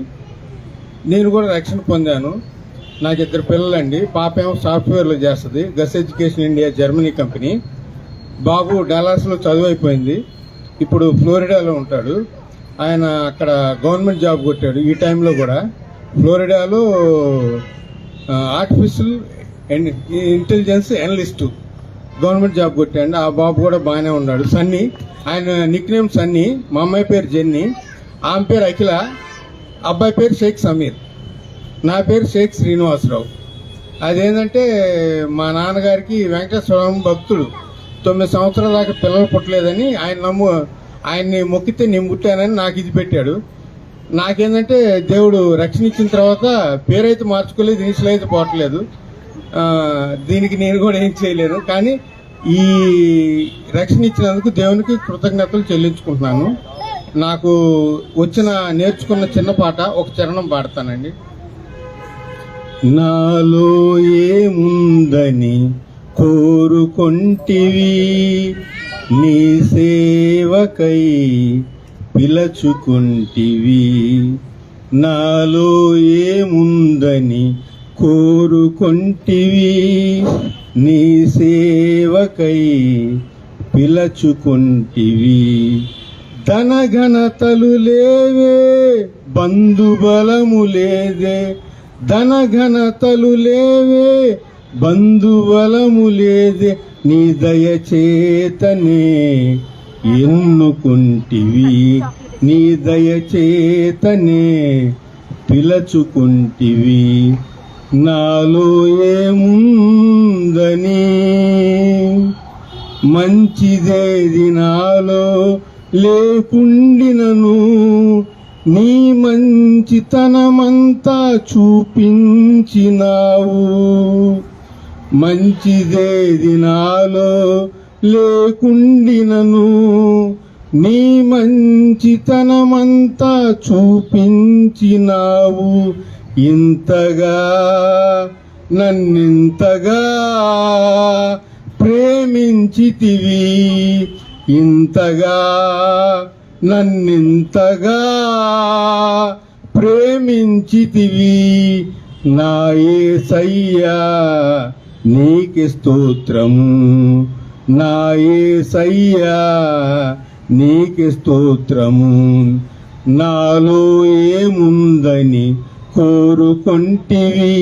నేను కూడా రక్షణ పొందాను. నాకు 2 పిల్లలండి. పాప ఏమో సాఫ్ట్వేర్లో చేస్తుంది, గస్ ఎడ్యుకేషన్ ఇండియా జర్మనీ కంపెనీ. బాబు డాలర్స్లో చదువు అయిపోయింది, ఇప్పుడు ఫ్లోరిడాలో ఉంటాడు. ఆయన అక్కడ గవర్నమెంట్ జాబ్ కొట్టాడు. ఈ టైంలో కూడా ఫ్లోరిడాలో artificial intelligence analyst government job కొట్టాడు. ఆ బాబు కూడా బాగానే ఉన్నాడు. సన్నీ, ఆయన నిక్ నేమ్ సన్నీ. మా అమ్మాయి పేరు జెన్నీ, ఆమె పేరు అఖిల, అబ్బాయి పేరు షేక్ సమీర్, నా పేరు షేక్ శ్రీనివాసరావు. అదేంటంటే మా నాన్నగారికి వెంకటేశ్వర స్వామి భక్తుడు. 9 సంవత్సరాల దాకా పిల్లలు పుట్టలేదని ఆయన్ని మొక్కితే నేను పుట్టానని నాకు ఇది పెట్టాడు. నాకేంటంటే దేవుడు రక్షణ ఇచ్చిన తర్వాత పేరైతే మార్చుకోలేదు, ఇనిషియల్ అయితే పోవట్లేదు. దీనికి నేను కూడా ఏం చేయలేను. కానీ ఈ రక్షణ ఇచ్చినందుకు దేవునికి కృతజ్ఞతలు చెల్లించుకుంటున్నాను. నాకు నేర్చుకున్న చిన్న పాట ఒక చరణం పాడతానండి. నాలో ఏముందని కోరుకొంటివి, నీ సేవకై పిలచుకుంటివి. నాలో ఏముందని కోరుకొంటివి, నీ సేవకై పిలచుకుంటివి. ధనఘనతలు లేవే, బంధుబలము లేదే, ధనఘనతలు లేవే, బంధుబలము లేదే, నీ దయచేతనే ఎన్నుకుంటివి, నీ దయచేతనే పిలచుకుంటివి. నాలో ఏముందని, మంచిదేది నాలో లేకుండినను, నీ మంచితనమంతా చూపించినావు. మంచిదేది నాలో లేకుండినను, నీ మంచితనమంతా చూపించినావు. ఇంతగా నన్నింతగా ప్రేమించితివి, ఇంతగా నన్నింతగా ప్రేమించితివి. నా యేసయ్యా నీకే స్తోత్రము, నా యేసయ్యా నీకే స్తోత్రము. నాలో ఏముందని కోరుకొంటివి,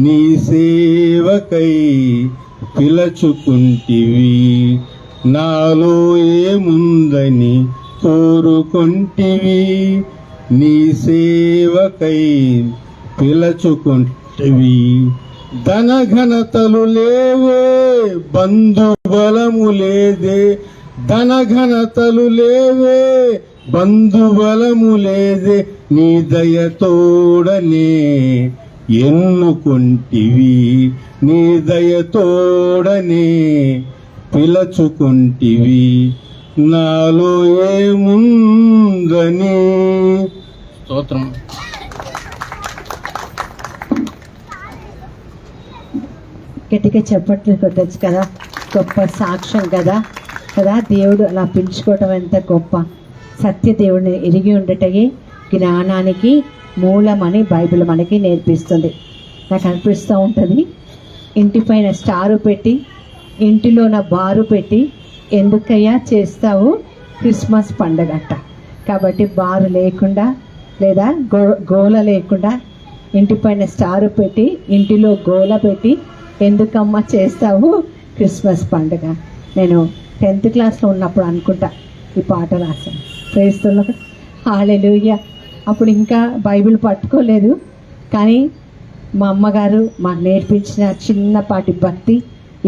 నీ సేవకై పిలచుకుంటివి. నాలో ఏముందని కోరుకొంటివి, నీ సేవకై పిలచుకుంటివి. ధనఘనతలు లేవే, బంధుబలము లేదే, ధనఘనతలు లేవే, బంధుబలము లేదే, నీ దయతోడనే ఎన్నుకుంటివి, నీ దయతోడనే పిలచుకుంటివి. నాలో ఏముందని. స్తోత్రం. గట్టిగా చెప్పట్లు కొట్టచ్చు కదా, గొప్ప సాక్ష్యం కదా కదా. దేవుడు అలా పిలుచుకోవటం ఎంత గొప్ప. సత్య దేవుడిని ఎరిగి ఉండటమే జ్ఞానానికి మూలమని బైబిల్ మనకి నేర్పిస్తుంది. నాకు అనిపిస్తూ ఉంటుంది, ఇంటి పైన స్టారు పెట్టి ఇంటిలోన బారు పెట్టి ఎందుకయ్యా చేస్తావు క్రిస్మస్ పండగట. కాబట్టి బారు లేకుండా లేదా గోల లేకుండా ఇంటి పైన స్టారు పెట్టి ఇంటిలో గోల పెట్టి ఎందుకమ్మా చేస్తావు క్రిస్మస్ పండుగ. నేను 10th క్లాస్లో ఉన్నప్పుడు అనుకుంటా ఈ పాట రాశాను. ప్రైజ్ ది లార్డ్, హల్లెలూయా. అప్పుడు ఇంకా బైబిల్ పట్టుకోలేదు, కానీ మా అమ్మగారు మాకు నేర్పించిన చిన్నపాటి భక్తి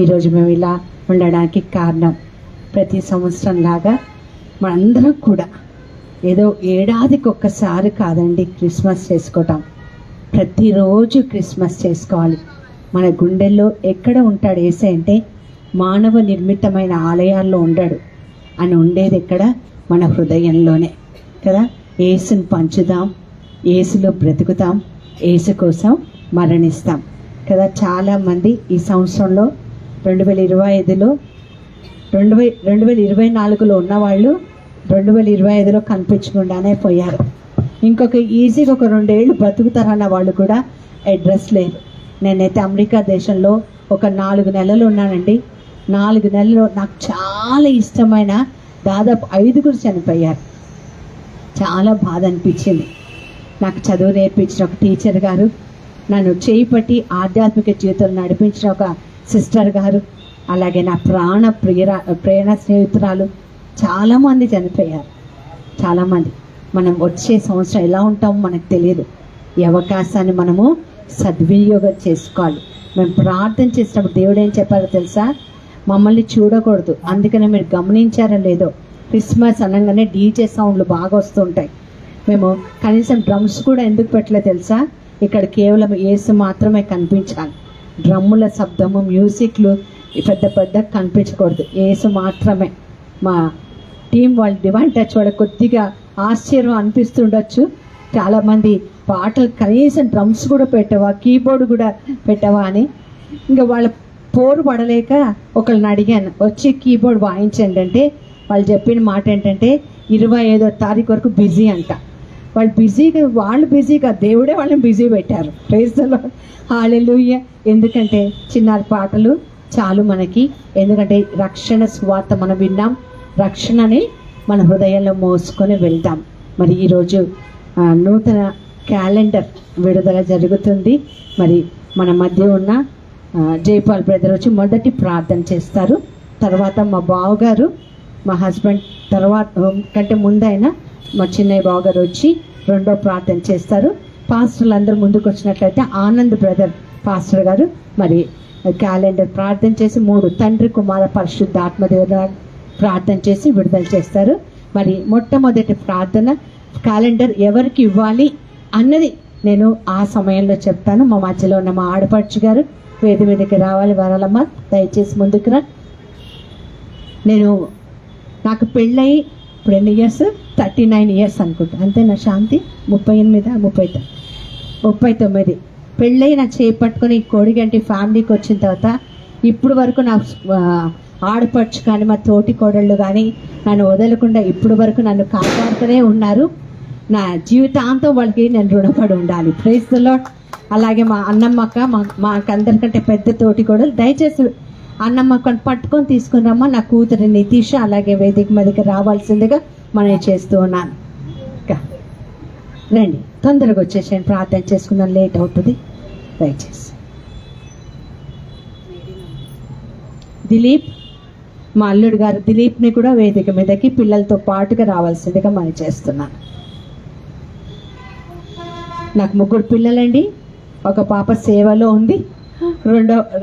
ఈరోజు మేము ఇలా ఉండడానికి కారణం. ప్రతి సంవత్సరం లాగా మనందరం కూడా ఏదో ఏడాదికి ఒక్కసారి కాదండి క్రిస్మస్ చేసుకోవటం, ప్రతిరోజు క్రిస్మస్ చేసుకోవాలి. మన గుండెల్లో ఎక్కడ ఉంటాడు యేసయ్య అంటే మానవ నిర్మితమైన ఆలయాల్లో ఉండడు. అని ఉండేది ఎక్కడ? మన హృదయంలోనే కదా. యేసుని పంచుదాం, యేసులో బ్రతుకుతాం, యేసు కోసం మరణిస్తాం కదా. చాలామంది ఈ సంవత్సరంలో 2025లో 2024లో ఉన్నవాళ్ళు 2025లో కనిపించకుండానే పోయారు. ఇంకొక ఈజీగా ఒక 2 ఏళ్ళు బ్రతుకుతారన్న వాళ్ళు కూడా అడ్రస్ లేదు. నేనైతే అమెరికా దేశంలో ఒక 4 నెలలు ఉన్నానండి. 4 నెలలు నాకు చాలా ఇష్టమైన దాదాపు 5 చనిపోయారు. చాలా బాధ అనిపించింది. నాకు చదువు నేర్పించిన ఒక టీచర్ గారు, నన్ను చేయి పట్టి ఆధ్యాత్మిక జీవితంలో నడిపించిన ఒక సిస్టర్ గారు, అలాగే నా ప్రేరణ స్నేహితురాలు, చాలామంది చనిపోయారు. చాలామంది. మనం వచ్చే సంవత్సరం ఎలా ఉంటామో మనకు తెలియదు. ఈ అవకాశాన్ని మనము సద్వినియోగం చేసుకోవాలి. మేము ప్రార్థన చేసినప్పుడు దేవుడు ఏం చెప్పారో తెలుసా? మమ్మల్ని చూడకూడదు. అందుకనే మీరు గమనించారో లేదో, క్రిస్మస్ అనగానే డీజే సౌండ్లు బాగా వస్తుంటాయి. మేము కనీసం డ్రమ్స్ కూడా ఎందుకు పెట్టలే తెలుసా? ఇక్కడ కేవలం యేసు మాత్రమే కనిపించాలి. డ్రమ్ముల శబ్దము, మ్యూజిక్లు పెద్ద పెద్ద కనిపించకూడదు. యేసు మాత్రమే. మా టీం వాళ్ళు డివైన్ టచ్ వాళ్ళ కొద్దిగా ఆశ్చర్యం అనిపిస్తుండొచ్చు. చాలామంది పాటలు కనీసం డ్రమ్స్ కూడా పెట్టవా, కీబోర్డ్ కూడా పెట్టవా అని. ఇంకా వాళ్ళ పోరు పడలేక ఒకళ్ళని అడిగాను, వచ్చి కీబోర్డ్ వాయించండి అంటే వాళ్ళు చెప్పిన మాట ఏంటంటే 25వ తారీఖు వరకు బిజీ అంట. వాళ్ళు బిజీగా దేవుడే వాళ్ళని బిజీ పెట్టారు. ప్రైజ్ ది లార్డ్, హల్లెలూయా. ఎందుకంటే చిన్నారి పాటలు చాలు మనకి. ఎందుకంటే రక్షణ సువార్త మనం విన్నాం, రక్షణని మన హృదయంలో మోసుకొని వెళ్దాం. మరి ఈరోజు నూతన క్యాలెండర్ విడుదల జరుగుతుంది. మరి మన మధ్య ఉన్న జైపాల్ బ్రదర్ వచ్చి మొదటి ప్రార్థన చేస్తారు. తర్వాత మా బావగారు, మా హస్బెండ్ తర్వాత కంటే ముందైనా మా చిన్నయ్య బావగారు వచ్చి రెండో ప్రార్థన చేస్తారు. పాస్టర్లు అందరూ ముందుకు వచ్చినట్లయితే ఆనంద్ బ్రదర్ పాస్టర్ గారు మరి క్యాలెండర్ ప్రార్థన చేసి 3 తండ్రి కుమార పరిశుద్ధాత్మ దేవుడు ప్రార్థన చేసి విడుదల చేస్తారు. మరి మొట్టమొదటి ప్రార్థన క్యాలెండర్ ఎవరికి ఇవ్వాలి అన్నది నేను ఆ సమయంలో చెప్తాను. మా మధ్యలో ఉన్న మా ఆడపడుచు గారు వేది మీదకి రావాలి. వరాలమ్మ దయచేసి ముందుకు రా. నాకు పెళ్ళయి ఇప్పుడు ఎన్ని ఇయర్స్? 39 ఇయర్స్ అనుకుంటా. అంతేనా శాంతి? 38 39 పెళ్ళయి నా చేపట్టుకొని కోడిగంటి ఫ్యామిలీకి వచ్చిన తర్వాత ఇప్పుడు వరకు నా ఆడపడుచు కానీ మా తోటి కోడళ్ళు కానీ నన్ను వదలకుండా ఇప్పుడు వరకు నన్ను కాపాడుతూనే ఉన్నారు. నా జీవితాంతం వాళ్ళకి నేను రుణపడి ఉండాలి. Praise the lord. అలాగే మా అన్నమ్మక్క, మాకందరికంటే పెద్ద తోటి కోడలు, దయచేసి అన్నమ్మక్కని పట్టుకొని తీసుకుని రమ్మా. నా కూతురు నితీష అలాగే వేదిక మీదకి రావాల్సిందిగా మనం చేస్తూ ఉన్నాను. రండి, తొందరగా వచ్చేసాను, ప్రార్థన చేసుకున్నాను, లేట్ అవుతుంది. దయచేసి దిలీప్, మా అల్లుడు గారు దిలీప్ని కూడా వేదిక మీదకి పిల్లలతో పాటుగా రావాల్సిందిగా మనం చేస్తున్నాను. నాకు 3 పిల్లలండి. ఒక పాప సేవలో ఉంది,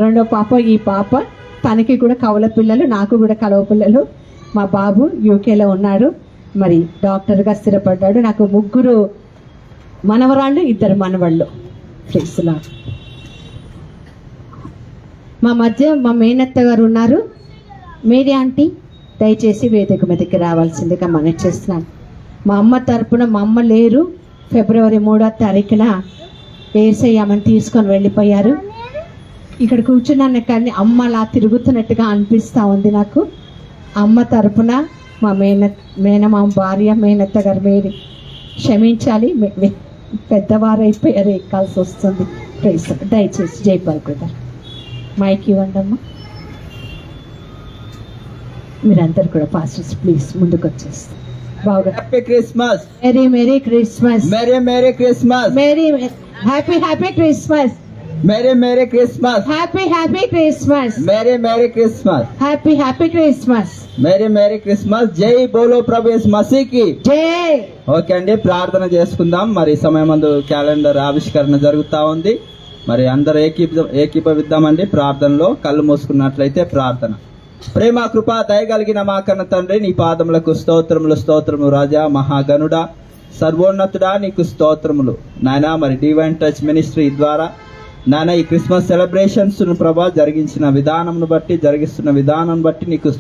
రెండో పాప ఈ పాప, తనకి కూడా కవల పిల్లలు, నాకు కూడా కలవ పిల్లలు. మా బాబు యూకేలో ఉన్నాడు, మరి డాక్టర్గా స్థిరపడ్డాడు. నాకు 3 మనవరాళ్ళు, 2 మనవళ్ళు. Praise the lord. మా మధ్య మా మేనత్త గారు ఉన్నారు, మేరీ ఆంటీ, దయచేసి వేదిక మీదకి రావాల్సిందిగా మనం చేస్తున్నాను. మా అమ్మ తరపున, మా అమ్మ లేరు, ఫిబ్రవరి 3వ తారీఖున ఏసయ్యమ్మని తీసుకొని వెళ్ళిపోయారు. ఇక్కడ కూర్చున్నాను కానీ అమ్మ అలా తిరుగుతున్నట్టుగా అనిపిస్తూ ఉంది నాకు. అమ్మ తరపున మా మేనమామ భార్య, మేనత్త గారు మేరీ, క్షమించాలి, పెద్దవారు అయిపోయారు, ఎక్కాల్సి వస్తుంది. ప్రైజ్. దయచేసి జైపాల్ బ్రదర్ మైక్ ఇవ్వండి అమ్మా. మీరందరూ కూడా పాస్టర్స్ ప్లీజ్ ముందుకు వచ్చేస్తారు. బాగా happy Christmas, Mary Christmas, Mary Christmas, happy Christmas, Mary Christmas, happy Christmas, Mary Christmas, happy Christmas, merry Christmas. జై బోలో ప్రభు యేసు మసీకి జై. ఓకే అండి, ప్రార్థన చేసుకుందాం. మరి సమయం ముందు క్యాలెండర్ ఆవిష్కరణ జరుగుతూ ఉంది. మరి అందరూ ఏకీభవిద్దామండి ప్రార్థనలో. కళ్ళు మూసుకున్నట్లయితే ప్రార్థన. ప్రేమ కృప దయగలిగిన మా కన్న తండ్రి, నీ పాదములకు స్తోత్రములు రాజా, మహాగణుడా, సర్వోన్నతుడా, నీకు స్తోత్రములు నాయనా. మరి డివైన్ టచ్ మినిస్ట్రీ ద్వారా నాన్న ఈ క్రిస్మస్ సెలబ్రేషన్స్ ప్రభా జరిగిస్తున్న విధానం బట్టి నీకు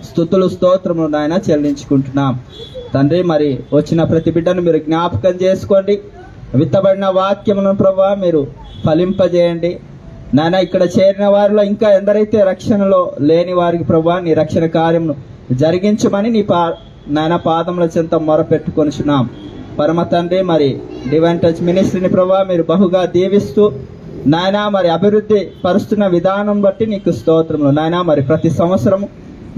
స్తుతులు స్తోత్రములు నాయన చెల్లించుకుంటున్నాం తండ్రి. మరి వచ్చిన ప్రతి బిడ్డను మీరు జ్ఞాపకం చేసుకోండి, విత్తబడిన వాక్యములను ప్రభా మీరు ఫలింపజేయండి నాయన. ఇక్కడ చేరిన వారిలో ఇంకా ఎందరైతే రక్షణలో లేని వారికి ప్రభా నీ రక్షణ కార్యమును జరిగించమని నాయన పాదముల చెంత మొరపెట్టుకొనిచున్నాం పరమ తండ్రి. మరి డివైన్ టచ్ మినిస్ట్రీని ప్రభా మీరు బహుగా దీవిస్తూ నాయన మరి అభివృద్ధి పరుస్తున్న విధానం బట్టి నీకు స్తోత్రములు నాయన. మరి ప్రతి సంవత్సరము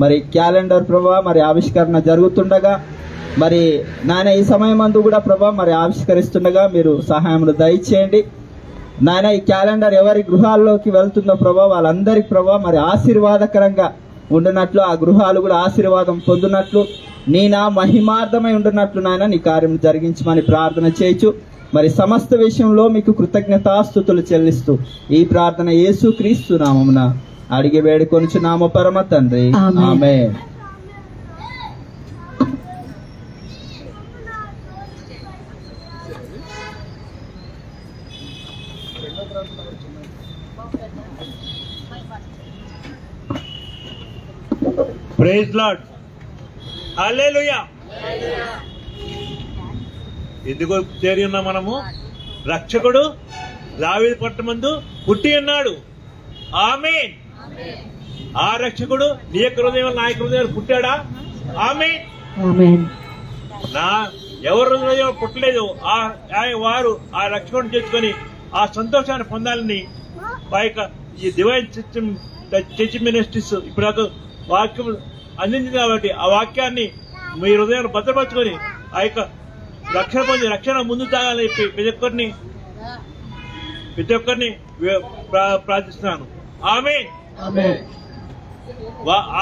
మరి క్యాలెండర్ ప్రభా మరి ఆవిష్కరణ జరుగుతుండగా మరి నాయన ఈ సమయం అందు కూడా ప్రభా మరి ఆవిష్కరిస్తుండగా మీరు సహాయములు దయచేయండి నాయన. ఈ క్యాలెండర్ ఎవరి గృహాల్లోకి వెళ్తుందో ప్రభా వాళ్ళందరికి ప్రభా మరి ఆశీర్వాదకరంగా ఉండునట్లు, ఆ గృహాలు కూడా ఆశీర్వాదం పొందునట్లు, నీ నా మహిమార్థమై ఉండునట్లు నాయన నీ కార్యం జరిగించమని ప్రార్థన చేయొచ్చు. మరి సమస్త విషయంలో మీకు కృతజ్ఞతాస్తుతులు చెల్లిస్తూ ఈ ప్రార్థన యేసు క్రీస్తు నామమున అడిగి వేడుకొనుచున్నాము పరమ తండ్రి, ఆమేన్. ప్రైజ్ లార్డ్, హల్లెలూయా. ఎందుకు చేరి ఉన్నాం మనము? రక్షకుడు దావీదు పట్టణమందు పుట్టి ఉన్నాడు. ఆమేన్. ఆ రక్షకుడు నీ యొక్క హృదయం నా యొక్క హృదయం పుట్టాడా? ఆమేన్. ఎవరి హృదయం పుట్టలేదు వారు ఆ రక్షకుడిని చేసుకొని ఆ సంతోషాన్ని పొందాలని ఈ డివైన్ సిస్టమ్ చర్చ్ మినిస్ట్రీస్ ఇప్పుడు వాక్యం అందించింది కాబట్టి ఆ వాక్యాన్ని మీ హృదయాన్ని భద్రపరచుకొని ఆ యొక్క రక్షణ పొంది రక్షణ ముందు తాగాలని చెప్పి ప్రతి ఒక్కరిని ప్రార్థిస్తున్నాను. ఆమేన్.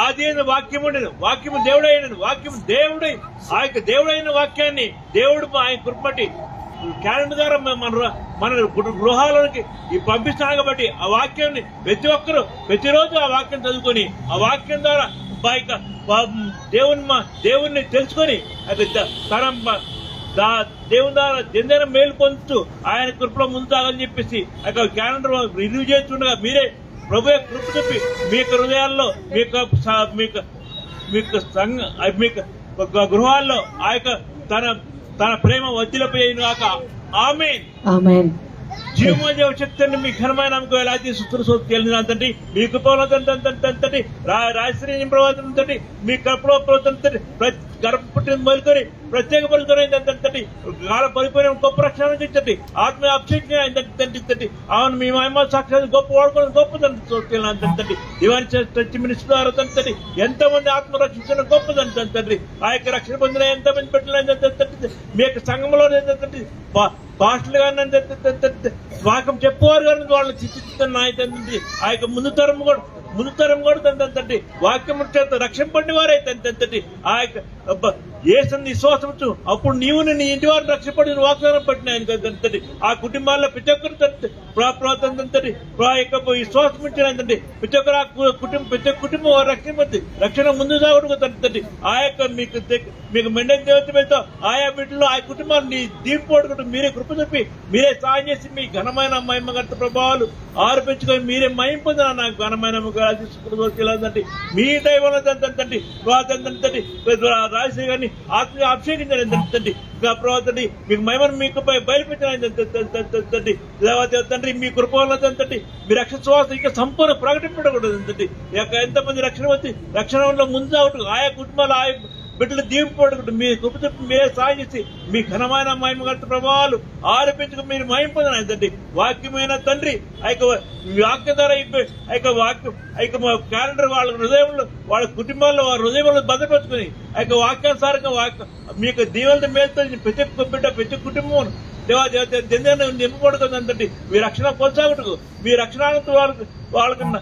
ఆది వాక్యం ఉండేది, వాక్యము దేవుడైనది, వాక్యం దేవుడై ఆ యొక్క దేవుడైన వాక్యాన్ని దేవుడు ఆయన కృపటి క్యాలెండర్ ద్వారా మన గృహాలకి పంపిస్తాను కాబట్టి ఆ వాక్యాన్ని ప్రతి ఒక్కరు ప్రతిరోజు ఆ వాక్యం చదువుకొని ఆ వాక్యం ద్వారా దేవుణ్ణి తెలుసుకొని దేవుని ద్వారా ఎందైనా మేలు పొందుతూ ఆయన కృపలో ముందుతాగని చెప్పేసి ఆ క్యాలెండర్ రిలీవ్ చేస్తుండగా మీరే ప్రభు కృప చెప్పి మీ యొక్క హృదయాల్లో మీకు గృహాల్లో ఆ యొక్క తన ప్రేమ వదిలిపోయినాక ఆమేన్. జీవమోజ శక్తిని మీ ఘనమైన నమ్మకం ఎలా తీసుకుంటే మీ కృపంతటి రాజశ్రీ ప్రభావంతటి మీ కృపంతటి గర్భపుట్టిన మొదలుకొని ప్రత్యేక పలుకొని కాల పరిపోయిన గొప్ప రక్షణ ఇచ్చండి, ఆత్మ అభిషేకం అవును మీ మహిమ సాక్షాత్ గొప్ప వాడుకొని గొప్పదండి. దివాని టచ్ మినిస్టర్ ద్వారా తండ్రి ఎంతో మంది ఆత్మ రక్షించిన గొప్పదండి తండ్రి. ఆ యొక్క రక్షణ పొందిన ఎంతమంది పెట్టిన మీ యొక్క సంఘంలో పాస్టర్లు కానీ వాక్యం చెప్పేవారు కానీ వాళ్ళని చిత్తిస్తున్నాయి. ఆ యొక్క ముందు తరం కూడా తండ్రి వాక్యం చేత రక్షణ పడిన వారైతే ఆ యొక్క ఏసుని విశ్వాసము అప్పుడు నీవు నీ ఇంటి వారిని రక్షపడిన వాగ్దానం పట్టిన ఆయన తండ్రి. ఆ కుటుంబాల్లో ప్రతి ఒక్కరు తండ్రి విశ్వాసం ఇచ్చిన ప్రతి కుటుంబం రక్షణ ముందు సాగుడు తండ్రి. ఆ యొక్క మీకు మెండల దేవతతో ఆయా బిడ్డలు ఆ కుటుంబాన్ని దీపిపోడుకుంటూ మీరే కృప చెప్పి మీరే సాయం చేసి మీ ఘనమైన మహిమగత ప్రభావాలు ఆరోపించుకొని మీరే మహిమ పొందిన నాకు ఘనమైన మీ దైవం తండ్రి రాజశ్రీ గారిని ఆత్మీయ అభిషేకించారు తండ్రి. ప్రభావండి మీకు మహిమను మీకు బయలుపెట్టిన తండ్రి. మీ కృపలో తండ్రి మీ రక్షణ శ్వాస ఇంకా సంపూర్ణ ప్రకటింపకూడదు తండ్రి. ఎంతమంది రక్షణలో ముందు అవటం ఆయా కుటుంబాలు ఆయా బిడ్డలు దీవింపబడుకుంటూ మీ కృప చెప్పి మీరే సాయం చేసి మీ ఘనమైన మహిమగత ప్రభావాలు ఆరోపించుకుని మీరు మహిమ పొందిన తండ్రి. వాక్యమైన తండ్రి వాక్యం ద్వారా క్యాలెండర్ వాళ్ళ హృదయంలో వాళ్ళ కుటుంబాల్లో వారి హృదయంలో భద్రపరుచుకుని వాక్యానుసారంగా మీ యొక్క దీవెనతో మేలుతో ప్రతి కుటుంబం నింపబడుతుందండి. మీ రక్షణ కొనసాగుటకు మీ రక్షణ వాళ్ళకన్నా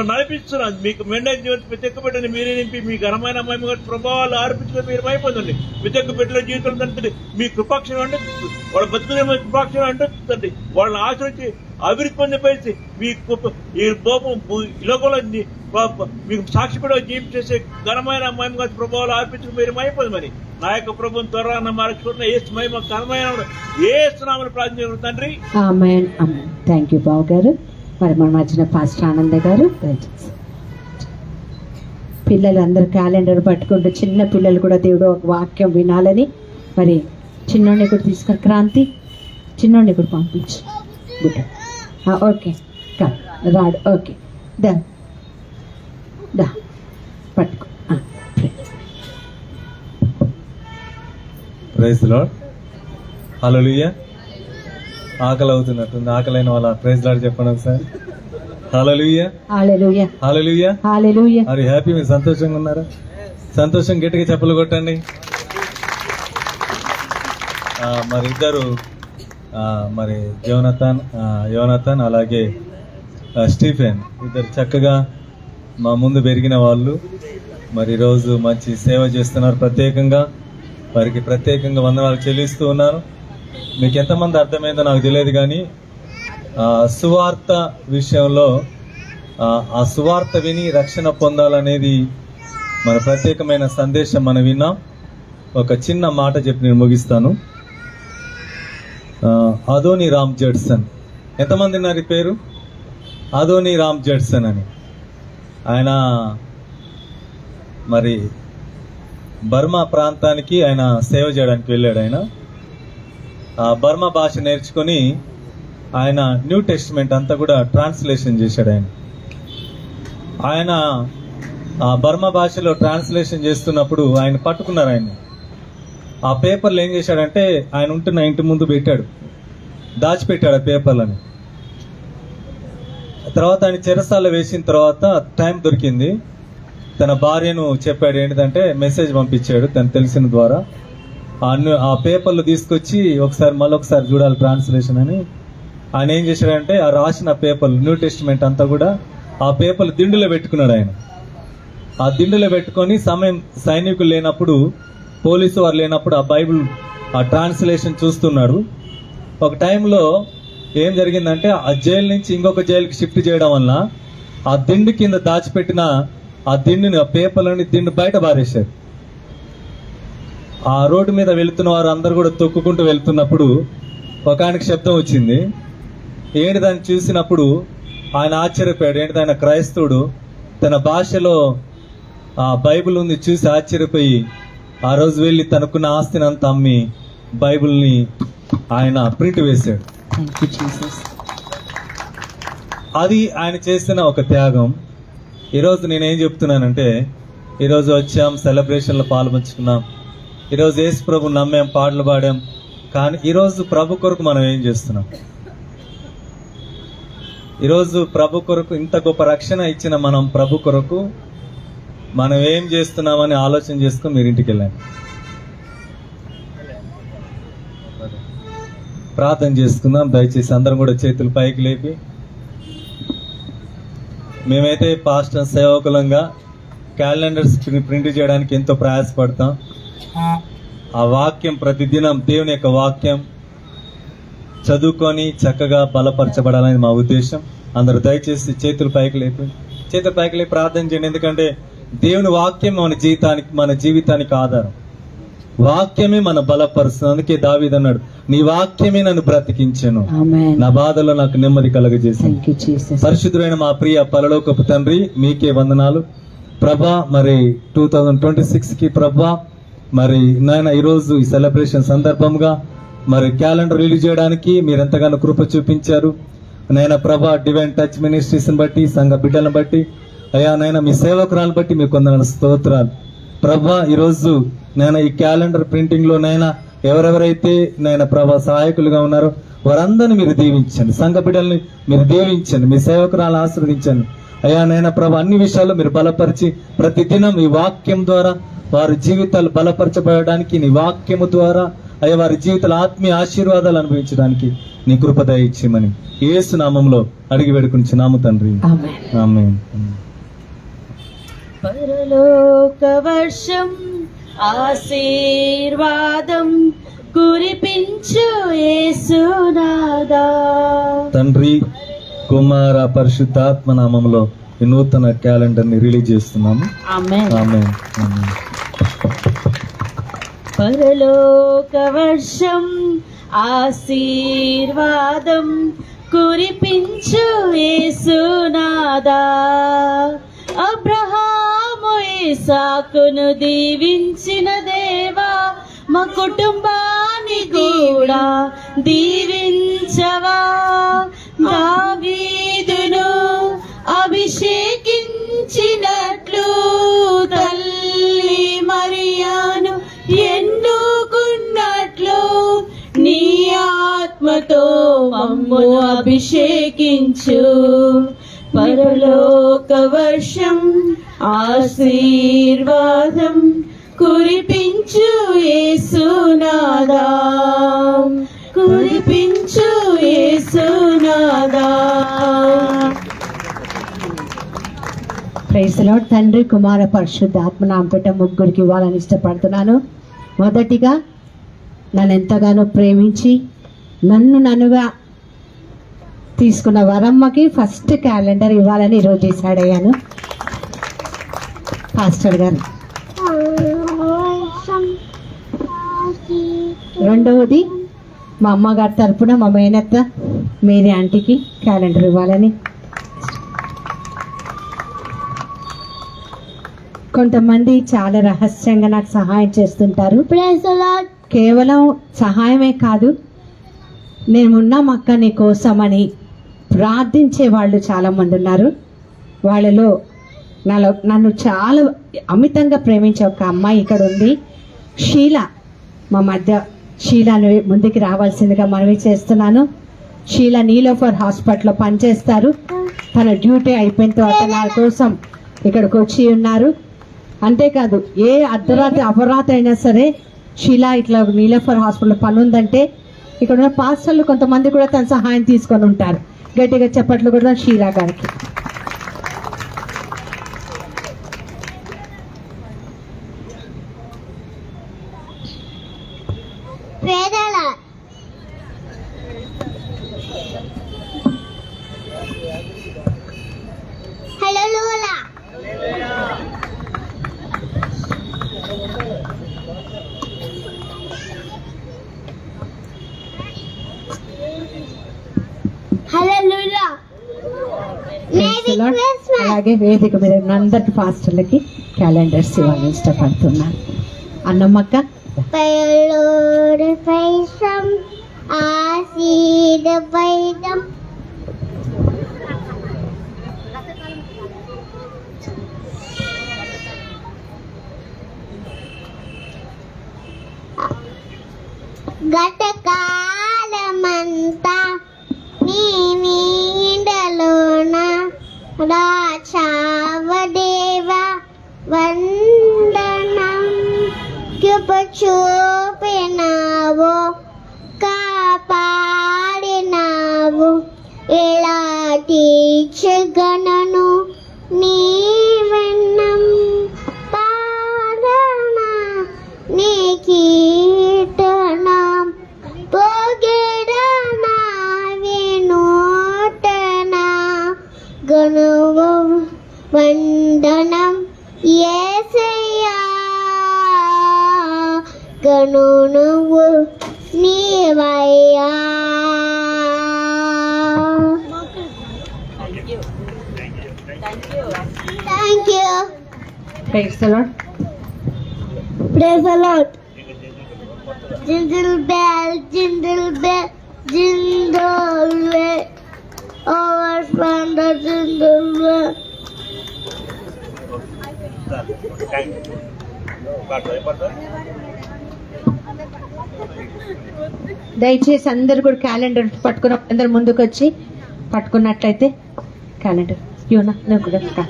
నడిపిస్తున్నాను. మీకు మెండైన జీవితం ప్రతి ఒక్క బిడ్డని మీరే నింపి మీ ఘనమైన మహిమ ప్రభావాలు ఆరోపించుకొని మీరు అయిపోతుంది. ప్రతి ఒక్క బిడ్డల జీవితం తండ్రి మీ కృపాక్షరం అంటే వాళ్ళ బతుకునే కృపాక్షరం అంటుంది. వాళ్ళని ఆశ్రయించి అభివృద్ధి పొందిపోయి మీ ఈ లోకంలో మీకు సాక్షిపడే జీవితం చేసే ఘనమైన మహిమ ప్రభావాలు ఆర్పించుకుని మీరు అయిపోతుంది. మరి నా యొక్క ప్రభుత్వం త్వరగా మార్చుకుంటున్న ఏ మహిమ ఘనమైన ఏ స్నామని ప్రార్థన తండ్రి. థ్యాంక్ యూ బాబు గారు. మరి మన మధ్యన పాస్టర్ ఆనంద్ గారు దయచేసి. పిల్లలు అందరు క్యాలెండర్ పట్టుకుంటూ, చిన్న పిల్లలు కూడా దేవుడు ఒక వాక్యం వినాలని మరి చిన్నోడిని కూడా తీసుకుని, క్రాంతి చిన్నోడిని కూడా పంపించు బిడ్డ. ఓకే రాడు. ఓకే దా దా పట్టుకో. Praise Lord. హల్లెలూయా. ఆకలి అవుతున్నట్టుంది. ఆకలైన వాళ్ళ ప్రైజ్ లార్డ్ చెప్పండి ఒకసారి. హల్లెలూయా. హల్లెలూయా. హల్లెలూయా. హల్లెలూయా. మరి హ్యాపీ, మీరు సంతోషంగా ఉన్నారా? సంతోషం గట్టిగా చప్పలు కొట్టండి. మరి ఇద్దరు మరి యోనతాన్ అలాగే స్టీఫెన్ ఇద్దరు చక్కగా మా ముందు పెరిగిన వాళ్ళు మరి ఈరోజు మంచి సేవ చేస్తున్నారు. ప్రత్యేకంగా వారికి ప్రత్యేకంగా వందనాలు చెల్లిస్తూ ఉన్నాను. మీకు ఎంతమంది అర్థమైందో నాకు తెలియదు, కానీ సువార్త విషయంలో ఆ సువార్త విని రక్షణ పొందాలనేది మన ప్రత్యేకమైన సందేశం మనం విన్నాం. ఒక చిన్న మాట చెప్పి నేను ముగిస్తాను. అదోని రామ్ జడ్సన్, ఎంతమంది ఉన్నారు ఈ పేరు? అదోని రామ్ జడ్సన్ అని ఆయన మరి బర్మా ప్రాంతానికి ఆయన సేవ చేయడానికి వెళ్ళాడు. ఆయన ఆ బర్మా భాష నేర్చుకొని ఆయన న్యూ టెస్టిమెంట్ అంతా కూడా ట్రాన్స్లేషన్ చేశాడు. ఆయన ఆ బర్మా భాషలో ట్రాన్స్లేషన్ చేస్తున్నప్పుడు ఆయన పట్టుకున్నారు. ఆయన ఆ పేపర్లు ఏం చేశాడంటే ఆయన ఉంటున్న ఇంటి ముందు పెట్టాడు, దాచిపెట్టాడు ఆ పేపర్లని. తర్వాత ఆయన చెరసాల వేసిన తర్వాత టైం దొరికింది, తన భార్యను చెప్పాడు. ఏంటంటే మెసేజ్ పంపించాడు తను తెలిసిన ద్వారా. ఆ పేపర్లు తీసుకొచ్చి మళ్ళొకసారి చూడాలి ట్రాన్స్లేషన్ అని. ఆయన ఏం చేశాడంటే ఆ రాసిన పేపర్లు న్యూ టెస్టిమెంట్ అంతా కూడా ఆ పేపర్లు దిండులో పెట్టుకున్నాడు. ఆయన ఆ దిండులో పెట్టుకొని సైనికులు లేనప్పుడు, పోలీసు వారు లేనప్పుడు ఆ బైబిల్ ఆ ట్రాన్స్లేషన్ చూస్తున్నాడు. ఒక టైంలో ఏం జరిగిందంటే ఆ జైలు నుంచి ఇంకొక జైలుకి షిఫ్ట్ చేయడం వల్ల ఆ దిండు కింద దాచిపెట్టిన ఆ దిండుని, ఆ పేపర్లని దిండు బయట బారేశారు. ఆ రోడ్డు మీద వెళుతున్న వారు అందరు కూడా తొక్కుకుంటూ వెళ్తున్నప్పుడు ఒక ఆయనకి శబ్దం వచ్చింది. ఏంటి దాన్ని చూసినప్పుడు ఆయన ఆశ్చర్యపోయాడు. ఏంటి ఆయన క్రైస్తవుడు, తన భాషలో ఆ బైబిల్ ఉంది చూసి ఆశ్చర్యపోయి ఆ రోజు వెళ్ళి తనకున్న ఆస్తిని అంతా అమ్మి బైబిల్ని ఆయన ప్రింట్ వేశాడు. అది ఆయన చేసిన ఒక త్యాగం. ఈరోజు నేనేం చెప్తున్నానంటే, ఈరోజు వచ్చాం, సెలబ్రేషన్లో పాల్పంచుకున్నాం, ఈరోజు యేసు ప్రభుని నమ్మాం, పాటలు పాడాం. కానీ ఈరోజు ప్రభు కొరకు మనం ఏం చేస్తున్నాం? ఈరోజు ప్రభు కొరకు ఇంత గొప్ప రక్షణ ఇచ్చిన మనం ప్రభు కొరకు మనం ఏం చేస్తున్నామని ఆలోచన చేసుకుని మీరు ఇంటికి వెళ్ళండి, ప్రార్థన చేసుకుందాం. దయచేసి అందరం కూడా చేతులు పైకి లేపి, మేమైతే పాస్టర్ సేవకులంగా క్యాలెండర్స్ ప్రింట్ చేయడానికి ఎంతో ప్రయాసపడతాం. ఆ వాక్యం ప్రతిదినం దేవుని యొక్క వాక్యం చదువుకొని చక్కగా బలపరచబడాలని మా ఉద్దేశం. అందరూ దయచేసి చేతులు పైకి లేపి ప్రార్థన చేయండి. ఎందుకంటే దేవుని వాక్యం మన జీవితానికి ఆధారం. వాక్యమే మన బలపరుస్తుంది. అందుకే దావీదు అన్నాడు, నీ వాక్యమే నన్ను బ్రతికించెను, నా బాధలో నాకు నెమ్మది కలగజేసింది. పరిశుద్ధుడైన మా ప్రియ పరలోకపు తండ్రి, మీకే వందనాలు ప్రభా. మరి 2026 కి ప్రభా, మరి నాయన ఈరోజు ఈ సెలబ్రేషన్ సందర్భంగా మరి క్యాలెండర్ రిలీజ్ చేయడానికి మీరు ఎంతగానో కృప చూపించారు నాయన ప్రభా. డివైన్ టచ్ మినిస్ట్రీస్ బట్టి, సంఘ బిడ్డలను బట్టి, అయ్యా నాయన మీ సేవకురాలను బట్టి మీకు వందనాలు, స్తోత్రాలు ప్రభా. ఈరోజు నేను ఈ క్యాలెండర్ ప్రింటింగ్ లో నైనా ఎవరెవరైతే నేను ప్రభా సహాయకులుగా ఉన్నారో వారందరినీ మీరు దీవించండి, సంఘ బిడ్డల్ని మీరు దీవించండి, మీ సేవకురాలను ఆశీర్వదించండి అయ్యా నాయన ప్రభా. అన్ని విషయాల్లో మీరు బలపరిచి ప్రతిదినం ఈ వాక్యం ద్వారా వారి జీవితాలు బలపరచబడడానికి, నీ వాక్యము ద్వారా అయ్యా వారి జీవితాల ఆత్మీయ ఆశీర్వాదాలు అనుభవించడానికి నీ కృప దయచేయమని యేసు నామంలో అడిగి వేడుకొనిచున్నాము తండ్రి, ఆమేన్. పరలోక వర్షం ఆశీర్వాదం కురిపించు యేసునాదా. తండ్రి, కుమార, పరిశుద్ధాత్మ నామంలో ఈ నూతన క్యాలెండర్ ని రిలీజ్ చేస్తున్నాము. ఆమేన్. ఆమేన్. ఆమేన్. పరలోక వర్షం ఆశీర్వాదం కురిపించు యేసునాదా. అబ్రహాము ఇసాకును దీవించిన దేవా, మా కుటుంబాన్ని కూడా దీవించవా. దావీదును అభిషేకించినట్లు తల్లి మరియాను ఎన్నుకున్నట్లు నీ ఆత్మతో మమ్మును అభిషేకించు. పరలోక వర్షం ఆశీర్వాదం కురిపించు యేసునాదా, కురిపించు యేసునాదా. Praise the Lord. తండ్రి, కుమార, పరిశుద్ధాత్మ నామపేట ముగ్గురికి ఇవ్వాలని ఇష్టపడుతున్నాను. మొదటిగా నన్ను ఎంతగానో ప్రేమించి నన్నుగా తీసుకున్న వరమ్మకి ఫస్ట్ క్యాలెండర్ ఇవ్వాలని ఈరోజు డిసైడ్ అయ్యాను. పాస్టర్ గారు. రెండవది మా అమ్మగారి తరపున మా మేనత్త మేరీ ఆంటీకి క్యాలెండర్ ఇవ్వాలని. కొంతమంది చాలా రహస్యంగా నాకు సహాయం చేస్తుంటారు. కేవలం సహాయమే కాదు, నేనున్నాం అక్క నీ కోసమని ప్రార్థించే వాళ్ళు చాలా మంది ఉన్నారు. వాళ్ళలో నన్ను చాలా అమితంగా ప్రేమించే ఒక అమ్మాయి ఇక్కడ ఉంది, షీల. మా మధ్య షీలాను ముందుకు రావాల్సిందిగా మనవి చేస్తున్నాను. షీల నీలోఫర్ హాస్పిటల్లో పనిచేస్తారు. తన డ్యూటీ అయిపోయిన తర్వాత నా కోసం ఇక్కడికి వచ్చి ఉన్నారు. అంతేకాదు, ఏ అర్ధరాత్రి అపరాత్రి అయినా సరే షీలా ఇట్లా నీలోఫర్ హాస్పిటల్లో పని ఉందంటే ఇక్కడ ఉన్న పాస్టర్లు కొంతమంది కూడా తన సహాయం తీసుకొని ఉంటారు. గట్టిగా చెప్పట్లు కూడా షీలా గారికి. అలాగే వేదిక మీద అందరికి పాస్టర్లకి క్యాలెండర్స్ ఇవ్వాలని ఇష్టపడుతున్నాను. అన్నమ్మక్క. గతకాలమంతా నీ నీడలోన రాచావదేవా వందనం. కృప చూపినావు, కాపాడినావు, ఎలా తీర్చగలను నీ వెన్నం. పాదన నీ కీర్తనం, పొగెడన వినూతన గణవ వందనం యేసయ్యా. గణునువు నీవయ్యా. Thank you. Praise the Lord. Praise the Lord. Jingle bell, jingle bell, jingle way. Our fun the jingle bell. దయచేసి అందరు కూడా క్యాలెండర్ పట్టుకున్న అందరు ముందుకు వచ్చి పట్టుకున్నట్లయితే క్యాలెండర్ యోనా నువ్వు కూడా రా.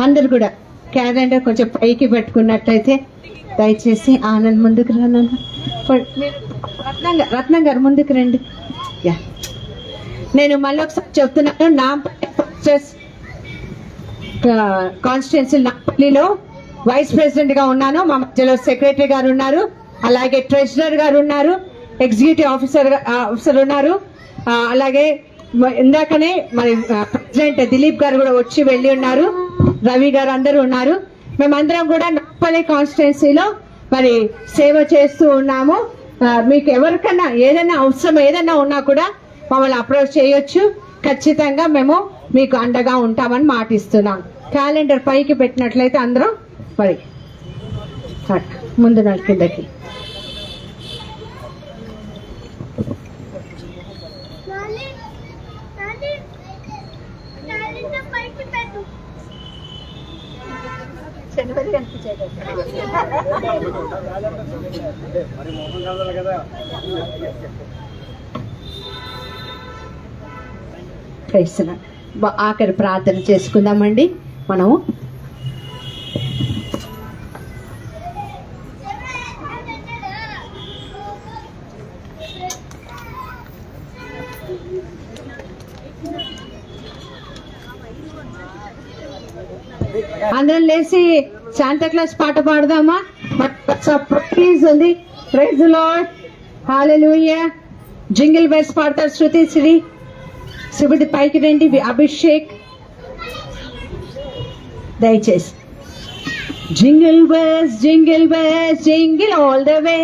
అందరు కూడా క్యాలెండర్ కొంచెం పైకి పెట్టుకున్నట్లయితే దయచేసి ఆనంద్ ముందుకు రానన్న. రత్నం గారు ముందుకు రండి. యా నేను మళ్ళీ ఒకసారి చెప్తున్నాను, కాన్స్టిట్యున్సీ నాంపల్లిలో వైస్ ప్రెసిడెంట్ గా ఉన్నాను. మా మధ్యలో సెక్రటరీ గారు ఉన్నారు, అలాగే ట్రెజరర్ గారు ఉన్నారు, ఎగ్జిక్యూటివ్ ఆఫీసర్ ఉన్నారు, అలాగే ఇందాకనే మరి ప్రెసిడెంట్ దిలీప్ గారు కూడా వచ్చి వెళ్ళి ఉన్నారు, రవి గారు అందరూ ఉన్నారు. మేమందరం కూడా నాంపల్లి కాన్స్టిట్యున్సీలో మరి సేవ చేస్తూ ఉన్నాము. మీకు ఎవరికన్నా ఏదైనా అవసరం ఏదైనా ఉన్నా కూడా మమ్మల్ని అప్రోచ్ చేయొచ్చు. ఖచ్చితంగా మేము మీకు అండగా ఉంటామని మాటిస్తున్నాం. క్యాలెండర్ పైకి పెట్టినట్లయితే అందరం మరి ముందు నాలుగు కిందకి. ఆఖరి ప్రార్థన చేసుకుందామండి మనము. అందరం లేచి శాంతాక్లాస్ పాట పాడదామా? ప్రైజ్ ఉంది. Praise the lord, hallelujah. Jingle bells పాడతారు శృతి శ్రీ. శివుడి పైకి రండి. అభిషేక్ దయచేసి. Jingle bells jingle all the way.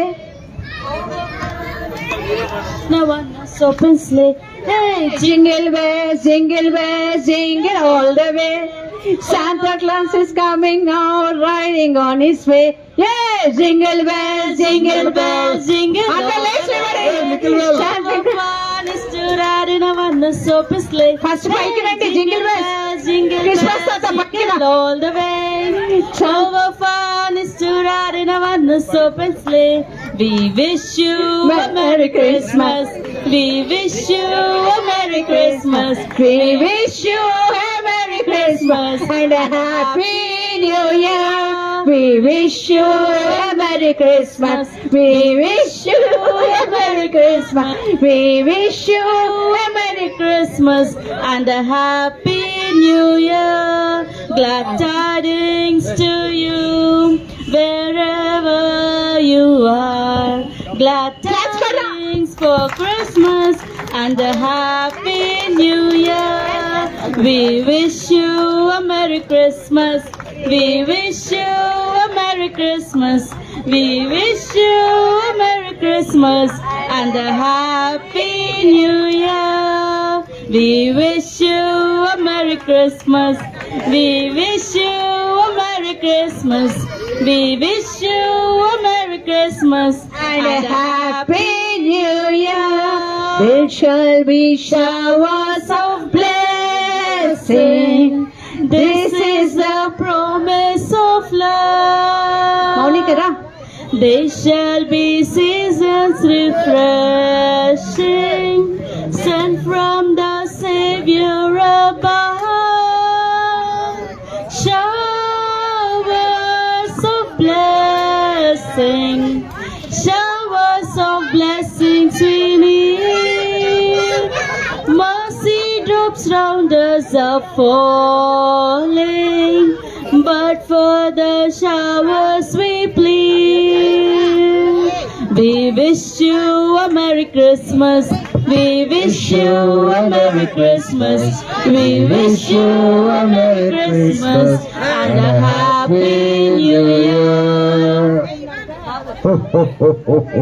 Open sleigh. Hey, jingle bells, jingle all the way. Santa Claus is coming now, riding on his way. Yeah, jingle bells, jingle bells. Santa Claus is to ride in a one-horse open sleigh. First bike రండి, jingle bells, Christmas jingle all the way. Our fun is to ride in a one-horse open sleigh. We wish you a Merry Christmas. We wish you a Merry Christmas. We wish you a Merry Christmas and a Happy New Year. We wish you a Merry Christmas. We wish you a Merry Christmas. We wish you a Merry Christmas and a Happy New Year. Glad tidings to you wherever you are. Glad tidings for Christmas and a Happy New Year. We wish you a Merry Christmas. We wish you a Merry Christmas. We wish you a Merry Christmas and a Happy New Year. We wish you a Merry Christmas. We wish you a Merry Christmas. We wish you a Merry Christmas and a Happy New Year. There shall be showers of blessing. This is the promise of love. Monica, there shall be seasons refreshing, sent from the Savior above. Showers of blessing, showers of blessings we need. Mercy drops round us are falling, but for the showers we plead. We wish you a Merry Christmas. We wish you a Merry Christmas. We wish you a Merry Christmas and a Happy New Year. Ho, ho, ho, ho, ho.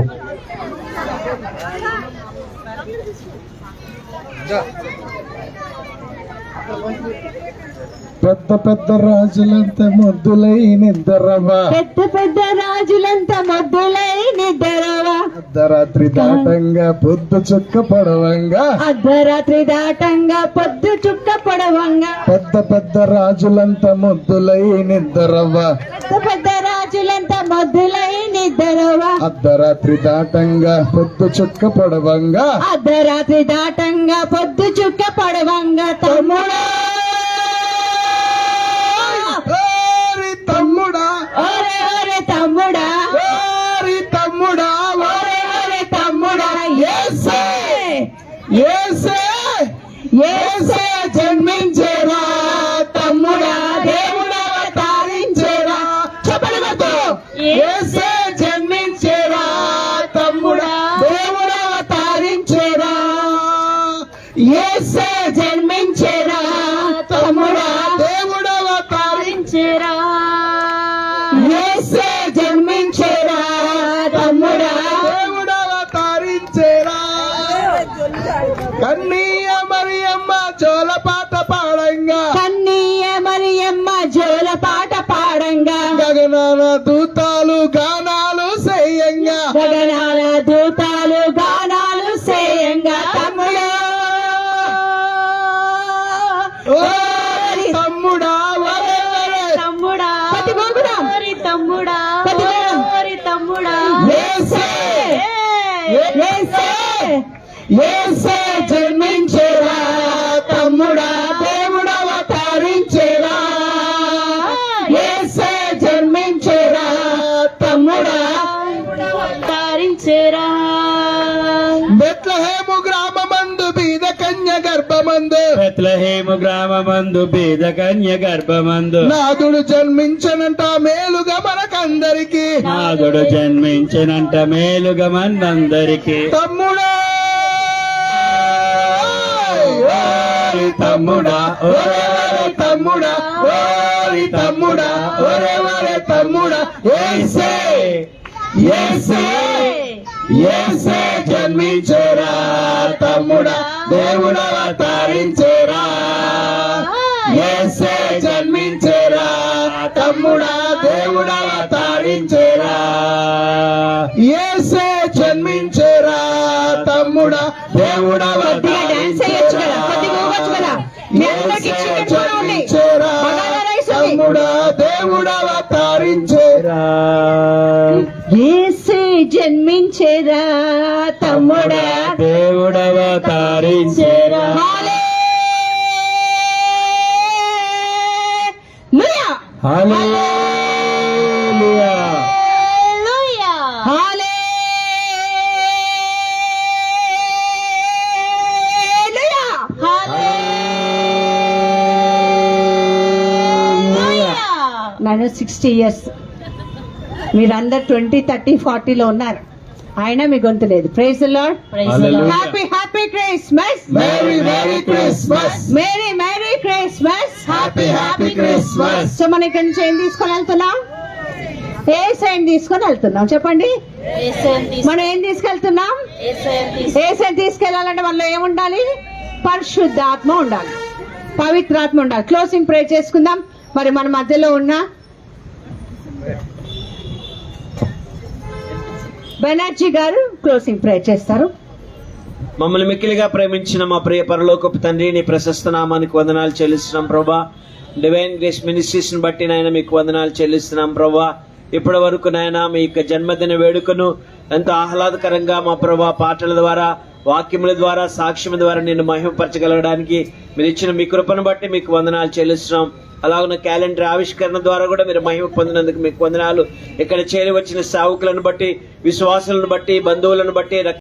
పెద్ద పెద్ద రాజులంతా మొద్దులై నిద్రవా. పెద్ద పెద్ద రాజులంతా మొద్దులై నిద్రవా. అర్ధరాత్రి దాటంగా పొద్దు చుక్క పొడవంగా. అర్ధరాత్రి దాటంగా పొద్దు చుక్క పొడవంగా. పెద్ద పెద్ద రాజులంతా మొద్దులై నిద్రవా. పెద్ద పెద్ద రాజులంతా మొద్దులై నిద్రవా. అర్ధరాత్రి దాటంగా పొద్దు చుక్క పొడవంగా. అర్ధరాత్రి దాటంగా పొద్దు చుక్క పొడవంగా. తమ్ముడా తమ్ముడా, ఒరే ఒరే తమ్ముడా, ఓరి తమ్ముడా, ఒరే ఒరే తమ్ముడా, యేసే యేసే జన్మించేరా యేసే జన్మించేరా తమ్ముడా దేవుడు అవతరించేరా కన్నీయ మరియమ్మ జోలపాట పాడంగా కన్నీయ మరియమ్మ జోల పాట పాడంగా గగనాల దూతాలు గానాలు సేయంగా గగనాల దూతాలు గానాలు సేయంగా తమ్ముడా ఓరి తమ్ముడా ఒరే ఒరే తమ్ముడా పతి గోపురం. ఓరి తమ్ముడా పతి గోపురం. ఓరి తమ్ముడా యేసే యేసే యేసే జన్మించేరా తమ్ముడా దేవుడు అవతరించేరా యేసే జన్మించేరా తమ్ముడా అవతరించేరా బెత్లహేము గ్రామమందు బీద కన్య గర్భమందు బెత్లెహేము గ్రామమందు బీద కన్య గర్భమందు నాదుడు జన్మించనంట మేలుగా మనకందరికి నాదుడు జన్మించినంట మేలుగా మనందరికి తమ్ముడా ఓరి తమ్ముడా ఒరే ఒరే తమ్ముడా ఓరి తమ్ముడా ఒరే ఒరే తమ్ముడా యేసే యేసే యేసే జన్మించేరా తమ్ముడా దేవుడు అవతరించేరా యేసే జన్మించేరా తమ్ముడా దేవుడు అవతరించేరా యేసే జన్మించేరా తమ్ముడా దేవుడు కొద్దిగా డాన్స్ చేయొచ్చు కదా కొద్దిగా ఊగొచ్చు కదా మీ అందరికీ చికెన్ కూర ఉంది బగారా రైస్ ఉంది తమ్ముడా దేవుడు అవతరించేరా యేసే జన్మించేరా తమ్ముడా దేవుడవతరించేరా హల్లెలూయా హల్లెలూయా హల్లెలూయా హల్లెలూయా నేను 60 years మీరందరు 20, 30, 40లో ఉన్నారు అయినా మీ గొంతు లేదు praise the lord Hallelujah. Happy happy Christmas merry merry Christmas merry merry Christmas happy happy Christmas so మనం ఇక్కడి నుంచి ఏం తీసుకొని వెళ్తున్నాం ఏ సైన్ తీసుకొని వెళ్తున్నాం చెప్పండి మనం ఏం తీసుకెళ్తున్నాం ఏ సైన్ తీసుకెళ్లాలంటే మనలో ఏముండాలి పరిశుద్ధాత్మ ఉండాలి పవిత్రాత్మ ఉండాలి క్లోజింగ్ ప్రే చేసుకుందాం మరి మన మధ్యలో ఉన్న బెనర్జీ గారు క్లోజింగ్ ప్రే చేస్తారు మమ్మల్ని మిక్కిలిగా ప్రేమించిన మా ప్రియ పరలోకపు తండ్రి నీ ప్రశస్త నామానికి వందనాలు చెల్లిస్తున్నాం ప్రభా. డివైన్ గ్రేస్ మినిస్ట్రీస్ ని బట్టి నాయన మీకు వందనాలు చెల్లిస్తున్నాం ప్రభా. ఇప్పటి వరకు నాయన మీ యొక్క జన్మదిన వేడుకను ఎంతో ఆహ్లాదకరంగా మా ప్రభా పాటల ద్వారా వాక్యముల ద్వారా సాక్ష్యముల ద్వారా నిన్ను మహిమపరచగలగడానికి మీరు ఇచ్చిన మీ కృపను బట్టి మీకు వందనాలు చెల్లిస్తున్నాం. అలాగే క్యాలెండర్ ఆవిష్కరణ ద్వారా కూడా మీరు మహిమ పొందినందుకు మీకు వందనాలు. ఇక్కడ చేరి వచ్చిన సేవకులను బట్టి విశ్వాసులను బట్టి బంధువులను బట్టి